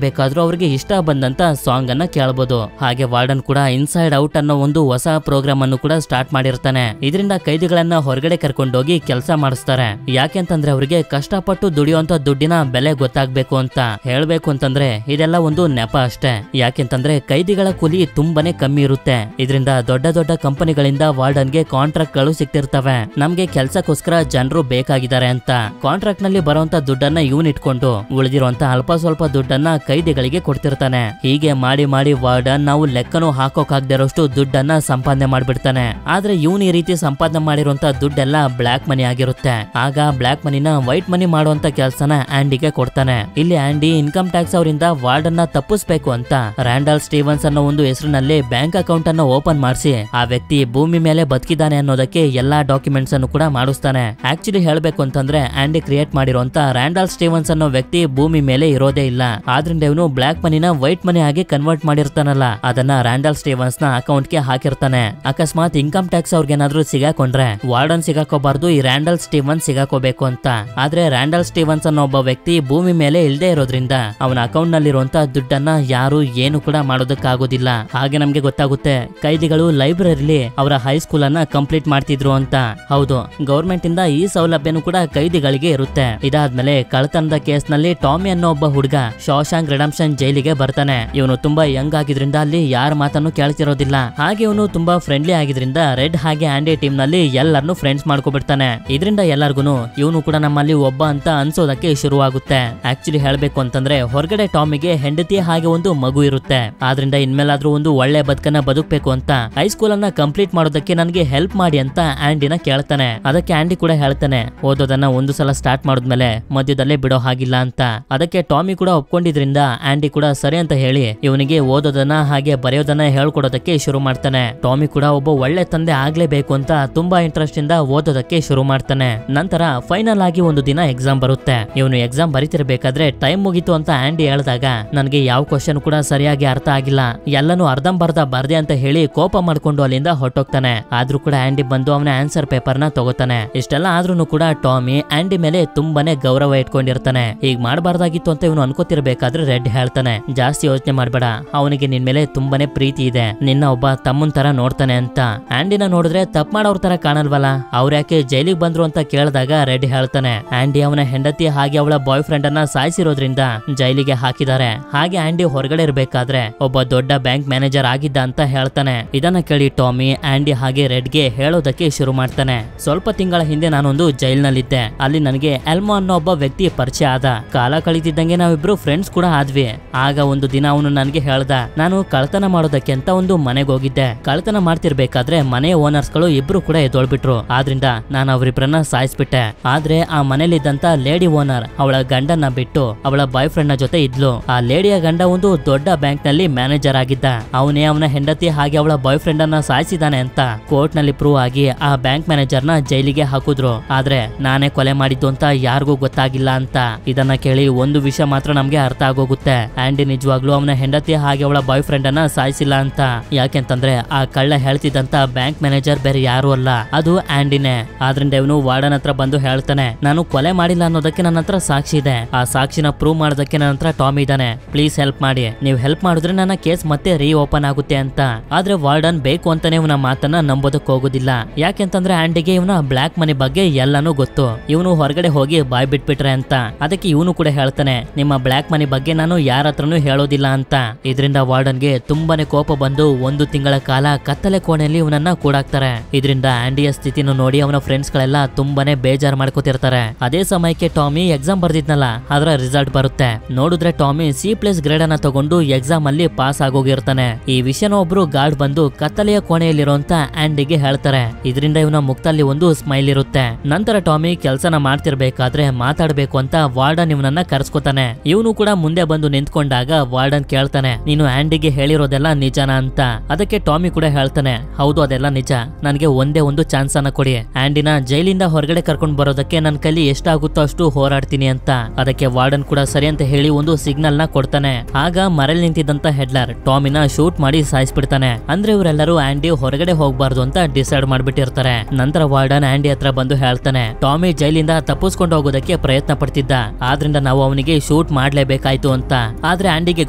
ಬೇಕಾದ್ರೂ ಅವ್ರಿಗೆ ಇಷ್ಟ ಬಂದಂತ ಸಾಂಗ್ ಅನ್ನ ಕೇಳಬಹುದು. ಹಾಗೆ ವಾರ್ಡನ್ ಕೂಡ ಇನ್ಸೈಡ್ ಔಟ್ ಅನ್ನೋ ಒಂದು ಹೊಸ ಪ್ರೋಗ್ರಾಮ್ ಅನ್ನು ಕೂಡ ಸ್ಟಾರ್ಟ್ ಮಾಡಿರ್ತಾನೆ. ಇದರಿಂದ ಕೈದಿಗಳನ್ನ ಹೊರಗಡೆ ಕರ್ಕೊಂಡೋಗಿ ಕೆಲಸ ಮಾಡಿಸ್ತಾರೆ. ಯಾಕೆಂತಂದ್ರೆ ಅವರಿಗೆ ಕಷ್ಟಪಟ್ಟು ದುಡಿಯುವಂತ ದುಡ್ಡಿನ ಬೆಲೆ ಗೊತ್ತಾಗ್ಬೇಕು ಅಂತ. ಹೇಳ್ಬೇಕು ಅಂತಂದ್ರೆ ಇದೆಲ್ಲ ಒಂದು ನೆಪ ಅಷ್ಟೇ. ಯಾಕೆಂತಂದ್ರೆ ಕೈದಿಗಳ ಕೂಲಿ ತುಂಬಾನೇ ಕಮ್ಮಿ ಇರುತ್ತೆ. ಇದರಿಂದ ದೊಡ್ಡ ದೊಡ್ಡ ಕಂಪನಿಗಳಿಂದ ವಾರ್ಡನ್ ಗೆ ಕಾಂಟ್ರಾಕ್ಟ್ ಗಳು ಸಿಕ್ತಿರ್ತವೆ. ನಮ್ಗೆ ಕೆಲ್ಸಕ್ಕೋಸ್ಕರ ಜನರು ಬೇಕಾಗಿದ್ದಾರೆ ಅಂತ. ಕಾಂಟ್ರಾಕ್ಟ್ ನಲ್ಲಿ ಬರುವಂತ ದುಡ್ಡನ್ನ ಇವನ್ ಇಟ್ಕೊಂಡು ಉಳಿದಿರುವಂತ ಅಲ್ಪ ಸ್ವಲ್ಪ ದುಡ್ಡನ್ನ ಕೈದಿಗಳಿಗೆ ಕೊಡ್ತಿರ್ತಾನೆ. ಹೀಗೆ ಮಾಡಿ ಮಾಡಿ ವಾರ್ಡನ್ ನಾವು ಲೆಕ್ಕನೂ ಹಾಕೋಕಾಗ್ದಿರೋಷ್ಟು ದುಡ್ಡನ್ನ ಸಂಪಾದನೆ ಮಾಡ್ಬಿಡ್ತಾನೆ. ಆದ್ರೆ ಇವನ್ ಈ ರೀತಿ ಸಂಪಾದನೆ ಮಾಡಿರುವಂತ ದುಡ್ಡೆಲ್ಲ ಬ್ಲಾಕ್ ಮನಿ ಆಗಿರುತ್ತೆ. ಆಗ ಬ್ಲಾಕ್ ಮನಿನ ವೈಟ್ ಮನಿ ಮಾಡುವಂತ ಕೆಲಸನ ಆಂಡಿಗೆ ಕೊಡ್ತಾನೆ. ಇಲ್ಲಿ ಆಂಡಿ ಇನ್ಕಮ್ ಟ್ಯಾಕ್ಸ್ ಅವರಿಂದ ವಾರ್ಡನ್ ನ ತಪ್ಪಿಸ್ಬೇಕು ಅಂತ ರ್ಯಾಂಡಲ್ ಸ್ಟೀವನ್ಸ್ ಅನ್ನೋ ಒಂದು ಹೆಸರಿನಲ್ಲಿ ಬ್ಯಾಂಕ್ ಅಕೌಂಟ್ ಅನ್ನು ಓಪನ್ ಮಾಡಿಸಿ ಆ ವ್ಯಕ್ತಿ ಭೂಮಿ ಮೇಲೆ ಬದುಕಿದ್ದಾನೆ ಅನ್ನೋದಕ್ಕೆ ಎಲ್ಲಾ ಡಾಕ್ಯುಮೆಂಟ್ಸ್ ಅನ್ನು ಕೂಡ ಮಾಡಿಸ್ತಾನೆ. ಆಕ್ಚುಲಿ ಹೇಳ್ಬೇಕು ಅಂತಂದ್ರೆ ಆಂಡಿ ಕ್ರಿಯೇಟ್ ಮಾಡಿರುವಂತ ರ್ಯಾಂಡಲ್ ಸ್ಟೀವನ್ಸ್ ಅನ್ನೋ ವ್ಯಕ್ತಿ ಭೂಮಿ ಮೇಲೆ ಇರೋದೇ ಇಲ್ಲ. ಆದ್ರಿಂದ ಇವನು ಬ್ಲಾಕ್ ಮನಿನ ವೈಟ್ ಮನಿ ಆಗಿ ಕನ್ವರ್ಟ್ ಮಾಡಿರ್ತಾನಲ್ಲ, ಅದನ್ನ ರ್ಯಾಂಡಲ್ ಸ್ಟೀವನ್ಸ್ ನ ಅಕೌಂಟ್ ಗೆ ಹಾಕಿರ್ತಾನೆ. ಅಕಸ್ಮಾತ್ ಇನ್ಕಮ್ ಟ್ಯಾಕ್ಸ್ ಅವ್ರಿಗೇನಾದ್ರೂ ಸಿಗಾಕೊಂಡ್ರೆ ವಾರ್ಡನ್ ಸಿಗಾಕೋಬಾರ್ದು, ಈ ರ್ಯಾಂಡಲ್ ಸ್ಟೀವನ್ಸ್ ಸಿಗಾಕೋಬೇಕು ಅಂತ. ಆದ್ರೆ ರ್ಯಾಂಡಲ್ ಸ್ಟೀವನ್ಸ್ ಅನ್ನೋ ಒಬ್ಬ ವ್ಯಕ್ತಿ ಭೂಮಿ ಮೇಲೆ ಇಲ್ದೇ ಇರೋದ್ರಿಂದ ಅವನ ಅಕೌಂಟ್ ನಲ್ಲಿರುವಂತ ದುಡ್ಡನ್ನ ಯಾರು ಏನು ಕೂಡ ಮಾಡೋದಕ್ಕಾಗೋದಿಲ್ಲ. ಹಾಗೆ ನಮ್ಗೆ ಗೊತ್ತಾಗುತ್ತೆ ಕೈದಿಗಳು ಲೈಬ್ರರಿಲಿ ಅವರ ಹೈಸ್ಕೂಲ್ ಅನ್ನ ಕಂಪ್ಲೀಟ್ ಮಾಡ್ತಿದ್ರು ಅಂತ. ಹೌದು, ಗವರ್ಮೆಂಟ್ ಇಂದ ಈ ಸೌಲಭ್ಯನೂ ಕೂಡ ಕೈದಿಗಳಿಗೆ ಇರುತ್ತೆ. ಇದಾದ್ಮೇಲೆ ಕಳ್ಳತನದ ಕೇಸ್ ನಲ್ಲಿ ಟಾಮಿ ಅನ್ನೋ ಒಬ್ಬ ಹುಡುಗ ಶಾಶಾಂಕ್ ರಿಡೆಂಪ್ಷನ್ ಜೈಲಿಗೆ ಬರ್ತಾನೆ. ಇವನು ತುಂಬಾ ಯಂಗ್ ಆಗಿದ್ರಿಂದ ಅಲ್ಲಿ ಯಾರ ಮಾತನ್ನು ಕೇಳ್ತಿರೋದಿಲ್ಲ. ಹಾಗೆ ಇವನು ತುಂಬಾ ಫ್ರೆಂಡ್ಲಿ ಆಗಿದ್ರಿಂದ ರೆಡ್ ಹಾಗೆ ಆಂಡಿ ಟೀಮ್ ನಲ್ಲಿ ಎಲ್ಲರನ್ನು ಫ್ರೆಂಡ್ಸ್ ಮಾಡ್ಕೊಬಿಡ್ತಾನೆ. ಇದರಿಂದ ಎಲ್ಲರಿಗೂ ಇವನು ಕೂಡ ನಮ್ಮಲ್ಲಿ ಒಬ್ಬ ಅಂತ ಅನ್ಸೋದಕ್ಕೆ ಶುರುವಾಗುತ್ತೆ. ಆಕ್ಚುಲಿ ಹೇಳ್ಬೇಕು ಅಂತಂದ್ರೆ ಹೊರಗಡೆ ಟಾಮಿಗೆ ಹೆಂಡತಿ ಹಾಗೆ ಒಂದು ಮಗು ಇರುತ್ತೆ. ಆದ್ರಿಂದ ಇನ್ಮೇಲಾದ್ರೂ ಒಂದು ಒಳ್ಳೆ ಬದುಕನ್ನ ಬದುಕಬೇಕು ಅಂತ ಹೈಸ್ಕೂಲ್ ಅನ್ನ ಕಂಪ್ಲೀಟ್ ಮಾಡೋದಕ್ಕೆ ನನಗೆ ಹೆಲ್ಪ್ ಮಾಡಿ ಅಂತ ಆಂಡಿನ ಕೇಳ್ತಾನೆ. ಅದಕ್ಕೆ ಆಂಡಿ ಕೂಡ ಹೇಳ್ತಾನೆ ಓದೋದನ್ನ ಒಂದು ಸಲ ಸ್ಟಾರ್ಟ್ ಮಾಡಿದ್ಮೇಲೆ ಮಧ್ಯದಲ್ಲೇ ಬಿಡೋ ಹಾಗಿಲ್ಲ ಅಂತ. ಅದಕ್ಕೆ ಟಾಮಿ ಕೂಡ ಒಪ್ಕೊಂಡಿದ್ರಿಂದ ಆಂಡಿ ಕೂಡ ಸರಿ ಅಂತ ಹೇಳಿ ಇವನಿಗೆ ಓದೋದನ್ನ ಹಾಗೆ ಬರೆಯೋದನ್ನ ಹೇಳ್ಕೊಡೋದಕ್ಕೆ ಶುರು ಮಾಡ್ತಾನೆ. ಟಾಮಿ ಕೂಡ ಒಬ್ಬ ಒಳ್ಳೆ ತಂದೆ ಆಗ್ಲೇಬೇಕು ಅಂತ ತುಂಬಾ ಇಂಟ್ರೆಸ್ಟ್ ಇಂದ ಓದೋದಕ್ಕೆ ಶುರು ಮಾಡ್ತಾನೆ. ನಂತರ ಫೈನಲ್ ಆಗಿ ಒಂದು ದಿನ ಎಕ್ಸಾಮ್ ಬರುತ್ತೆ. ಇವನು ಎಕ್ಸಾಮ್ ಬರೀತಿರ್ಬೇಕಾದ್ರೆ ಟೈಮ್ ಮುಗೀತು ಅಂತ ಆಂಡಿ ಹೇಳಿದಾಗ ನನಗೆ ಯಾವ ಕ್ವಶನ್ ಕೂಡ ಸರಿಯಾಗಿ ಅರ್ಥ ಆಗಿಲ್ಲ, ಎಲ್ಲಾನು ಅರ್ಧಂಬರ್ಧ ಬರ್ದೆ ಅಂತ ಹೇಳಿ ಕೋಪ ಮಾಡ್ಕೊಂಡು ಅಲ್ಲಿಂದ ಹೊರಟೋಗ್ತಾನೆ. ಆದ್ರೂ ಕೂಡ ಆಂಡಿ ಬಂದು ಅವನ ಆನ್ಸರ್ ಪೇಪರ್ ನ ತಗೋತಾನೆ. ಇಷ್ಟೆಲ್ಲ ಆದ್ರೂ ಕೂಡ ಟಾಮಿ ಆಂಡಿ ಮೇಲೆ ತುಂಬಾನೇ ಗೌರವ ಇಟ್ಕೊಂಡಿರ್ತಾನೆ. ಈಗ ಮಾಡಬಾರ್ದಾಗಿತ್ತು ಅಂತ ಇವನು ಅನ್ಕೋತಿರ್ಬೇಕಾದ್ರೆ ರೆಡ್ ಹೇಳ್ತಾನೆ ಜಾಸ್ತಿ ಯೋಚನೆ ಮಾಡ್ಬೇಡ, ಅವನಿಗೆ ನಿನ್ ಮೇಲೆ ತುಂಬಾನೇ ಪ್ರೀತಿ ಇದೆ, ನಿನ್ನ ಒಬ್ಬ ತಮ್ಮನ್ ತರ ನೋಡ್ತಾನೆ ಅಂತ. ಆಂಡಿನ ನೋಡಿದ್ರೆ ತಪ್ಪು ಮಾಡೋರ್ ತರ ಕಾಣಲ್ವಲ್ಲ, ಅವ್ರ ಯಾಕೆ ಜೈಲಿಗೆ ಬಂದ್ರು ಅಂತ ಕೇಳಿದಾಗ ರೆಡ್ ಹೇಳ್ತಾನೆ ಆಂಡಿ ಅವನ ಹೆಂಡತಿ ಹಾಗೆ ಅವಳ ಬಾಯ್ ಫ್ರೆಂಡ್ ಅನ್ನ ಸಾಯಿಸಿರೋದ್ರಿಂದ ಜೈಲಿಗೆ ಹಾಕಿದ್ದಾರೆ. ಹಾಗೆ ಆಂಡಿ ಹೊರಗಡೆ ಇರ್ಬೇಕಾದ್ರೆ ಒಬ್ಬ ದೊಡ್ಡ ಬ್ಯಾಂಕ್ ಮ್ಯಾನೇಜರ್ ಆಗಿದ್ದ ಅಂತ ಹೇಳ್ತಾನೆ. ಇದನ್ನ ಕೇಳಿ ಟಾಮಿ ಆಂಡಿ ಹಾಗೆ ರೆಡ್ ಗೆ ಹೇಳೋದಕ್ಕೆ ಶುರು ಮಾಡ್ತಾನೆ. ಸ್ವಲ್ಪ ತಿಂಗಳ ಹಿಂದೆ ನಾನೊಂದು ಜೈಲ್ನಲ್ಲಿದ್ದೆ. ಅಲ್ಲಿ ನನಗೆ ಎಲ್ಮೋ ಅನ್ನೋ ಒಬ್ಬ ವ್ಯಕ್ತಿ ಪರಿಚಯ ಆದ. ಕಾಲ ಕಳೀತಿದ್ದಂಗೆ ನಾವಿಬ್ರು ಫ್ರೆಂಡ್ಸ್ ಕೂಡ ಆದ್ವಿ. ಆಗ ಒಂದು ದಿನ ಅವನು ನನ್ಗೆ ಹೇಳ್ದ ನಾನು ಕಳ್ತನ ಮಾಡೋದಕ್ಕೆ ಅಂತ ಒಂದು ಮನೆಗೆ ಹೋಗಿದ್ದೆ. ಕಳ್ತನ ಮಾಡ್ತಿರ್ಬೇಕಾದ್ರೆ ಮನೆಯ ಓನರ್ಸ್ ಗಳು ಇಬ್ರು ಕೂಡ ಎದ್ದೋಳ್ಬಿಟ್ರು. ಆದ್ರಿಂದ ನಾನು ಅವರಿಬ್ರನ್ನ ಸಾಯಿಸ್ಬಿಟ್ಟೆ. ಆದ್ರೆ ಆ ಮನೇಲಿದ್ದಂತ ಲೇಡಿ ಓನರ್ ಅವಳ ಗಂಡನ್ನ ಬಿಟ್ಟು ಅವಳ ಬಾಯ್ ಫ್ರೆಂಡ್ ನ ಜೊತೆ ಇದ್ಲು. ಆ ಲೇಡಿಯ ಗಂಡ ಒಂದು ದೊಡ್ಡ ಬ್ಯಾಂಕ್ ನಲ್ಲಿ ಮ್ಯಾನೇಜರ್ ಆಗಿದ್ದ. ಅವನೇ ಅವನ ಹೆಂಡತಿ ಹಾಗೆ ಅವಳ ಬಾಯ್ ಫ್ರೆಂಡ್ ಅನ್ನ ಸಾಯಿಸಿದಾನೆ ಅಂತ ಕೋರ್ಟ್ ನಲ್ಲಿ ಪ್ರೂವ್ ಆಗಿ ಆ ಬ್ಯಾಂಕ್ ಮ್ಯಾನೇಜರ್ ನ ಜೈಲಿಗೆ ಹಾಕಿದ್ರು. ಆದ್ರೆ ನಾನೇ ಕೊಲೆ ಮಾಡಿದ್ದು ಅಂತ ಯಾರಿಗೂ ಗೊತ್ತಾಗಿಲ್ಲ ಅಂತ ಅಂತ. ಇದನ್ನ ಕೇಳಿ ಒಂದು ವಿಷಯ ಮಾತ್ರ ನಮ್ಗೆ ಅರ್ಥ ಆಗೋಗುತ್ತೆ, ಆಂಡಿ ನಿಜವಾಗ್ಲೂ ಅವನ ಹೆಂಡತಿ ಹಾಗೆ ಅವಳ ಬಾಯ್ ಫ್ರೆಂಡ್ ಅನ್ನ ಸಾಯಿಸಿಲ್ಲ ಅಂತ. ಯಾಕೆಂತಂದ್ರೆ ಆ ಕಳ್ಳ ಹೇಳ್ತಿದ್ದಂತ ಬ್ಯಾಂಕ್ ಮ್ಯಾನೇಜರ್ ಬೇರೆ ಯಾರು ಅಲ್ಲ, ಅದು ಆಂಡಿನೇ. ಆದ್ರಿಂದ ಇವನು ವಾರ್ಡನ್ ಹತ್ರ ಬಂದು ಹೇಳ್ತಾನೆ, ನಾನು ಕೊಲೆ ಮಾಡಿಲ್ಲ ಅನ್ನೋದಕ್ಕೆ ನನ್ನ ಹತ್ರ ಸಾಕ್ಷಿ ಇದೆ, ಆ ಸಾಕ್ಷಿನ ಪ್ರೂವ್ ಮಾಡೋದಕ್ಕೆ ನನ್ನ ಹತ್ರ ಟಾಮಿ ಇದ್ದಾನೆ, ಪ್ಲೀಸ್ ಹೆಲ್ಪ್ ಮಾಡಿ, ನೀವು ಹೆಲ್ಪ್ ಮಾಡಿದ್ರೆ ನನ್ನ ಕೇಸ್ ಮತ್ತೆ ರೀ ಓಪನ್ ಆಗುತ್ತೆ ಅಂತ. ಆದ್ರೆ ವಾರ್ಡನ್ ಬೇಕು ಅಂತಾನೆ ಇವನ ಮಾತನ್ನ ನಂಬೋದಕ್ಕೆ ಹೋಗೋದಿಲ್ಲ. ಯಾಕೆಂತಂದ್ರೆ ಆಂಡಿಗೆ ಇವನ ಬ್ಲಾಕ್ ಮನಿ ಬಗ್ಗೆ ಎಲ್ಲಾನು ಗೊತ್ತು, ಇವನು ಹೊರಗಡೆ ಹೋಗಿ ಬಾಯ್ ಬಿಟ್ಬಿಟ್ರೆ ಅಂತ. ಅದಕ್ಕೆ ಇವನು ಕೂಡ ಹೇಳ್ತಾನೆ, ನಿಮ್ಮ ಬ್ಲಾಕ್ ಮನಿ ಬಗ್ಗೆ ನಾನು ಯಾರ ಹತ್ರನೂ ಹೇಳೋದಿಲ್ಲ ಅಂತ. ಇದರಿಂದ ವಾರ್ಡನ್ಗೆ ತುಂಬಾನೇ ಕೋಪ ಬಂದು 1 ತಿಂಗಳ ಕಾಲ ಕತ್ತಲೆ ಕೋಣೆಯಲ್ಲಿ ಇವನನ್ನ ಕೂಡಾಕ್ತಾರೆ. ಇದರಿಂದ ಆಂಡಿಯ ಸ್ಥಿತಿನ ನೋಡಿ ಅವನ ಫ್ರೆಂಡ್ಸ್ ಗಳೆಲ್ಲ ತುಂಬಾನೇ ಬೇಜಾರು ಮಾಡ್ಕೋತಿರ್ತಾರೆ. ಅದೇ ಸಮಯಕ್ಕೆ ಟಾಮಿ ಎಕ್ಸಾಮ್ ಬರ್ದಿದ್ನಲ್ಲ, ಅದರ ರಿಸಲ್ಟ್ ಬರುತ್ತೆ. ನೋಡಿದ್ರೆ ಟಾಮಿ C+ ಗ್ರೇಡ್ ಅನ್ನ ತಗೊಂಡು ಎಕ್ಸಾಮ್ ಅಲ್ಲಿ ಪಾಸ್ ಆಗೋಗಿರ್ತಾನೆ. ಈ ವಿಷಯನ ಒಬ್ರು ಗಾರ್ಡ್ ಬಂದು ಕತ್ತಲೆಯ ಕೋಣೆಯಲ್ಲಿರುವಂತ ಆಂಡಿಗೆ ಹೇಳ್ತಾರೆ. ಇದರಿಂದ ಇವನ ಮುಖದಲ್ಲಿ ಒಂದು ಸ್ಮೈಲ್ ಇರುತ್ತೆ. ನಂತರ ಟಾಮಿ ಕೆಲಸನ ಮಾಡ್ತಿರ್ಬೇಕಾದ್ರೆ ಮಾತಾಡ್ಬೇಕು ಅಂತ ವಾರ್ಡನ್ ಇವನನ್ನ ಕರ್ಸ್ಕೊತಾನೆ. ಇವನು ಕೂಡ ಮುಂದೆ ಬಂದು ನಿಂತ್ಕೊಂಡಾಗ ವಾರ್ಡನ್ ಕೇಳ್ತಾನೆ, ನೀನು ಆಂಡಿಗೆ ಹೇಳಿರೋದೆಲ್ಲ ನಿಜಾನ ಅಂತ. ಅದಕ್ಕೆ ಟಾಮಿ ಕೂಡ ಹೇಳ್ತಾನೆ, ಹೌದು ಅದೆಲ್ಲ ನಿಜ, ನನಗೆ ಒಂದೇ ಒಂದು ಚಾನ್ಸ್ ಅನ್ನ ಕೊಡಿ, ಆಂಡಿನ ಜೈಲಿಂದ ಹೊರಗಡೆ ಕರ್ಕೊಂಡು ಬರೋದಕ್ಕೆ ನನ್ನ ಕೈಲಿ ಎಷ್ಟಾಗುತ್ತೋ ಅಷ್ಟು ಹೋರಾಡ್ತೀನಿ ಅಂತ. ಅದಕ್ಕೆ ವಾರ್ಡನ್ ಕೂಡ ಸರಿ ಅಂತ ಹೇಳಿ ಒಂದು ಸಿಗ್ನಲ್ ನ ಕೊಡ್ತಾನೆ. ಆಗ ಮರಳಿ ನಿಂತಿದ್ದಂತ ಹೆಡ್ಲರ್ ಟಾಮಿನ ಶೂಟ್ ಮಾಡಿ ಸಾಯಿಸ್ಬಿಡ್ತಾನೆ. ಅಂದ್ರೆ ಇವರೆಲ್ಲರೂ ಆಂಡಿ ಹೊರಗಡೆ ಹೋಗ್ಬಾರ್ದು ಅಂತ ಡಿಸೈಡ್ ಮಾಡ್ಬಿಟ್ಟಿರ್ತಾರೆ. ನಂತರ ವಾರ್ಡನ್ ಆಂಡಿ ಹತ್ರ ಬಂದು ಹೇಳ್ತಾನೆ, ಟಾಮಿ ಜೈಲಿಂದ ತಪ್ಪಿಸ್ಕೊಂಡು ಹೋಗೋದಕ್ಕೆ ಪ್ರಯತ್ನ ಪಡ್ತಿದ್ದ, ಆದ್ರಿಂದ ನಾವು ಅವನಿಗೆ ಶೂಟ್ ಮಾಡ್ಲೇಬೇಕಾಯ್ತು ಅಂತ. ಆದ್ರೆ ಆಂಡಿಗೆ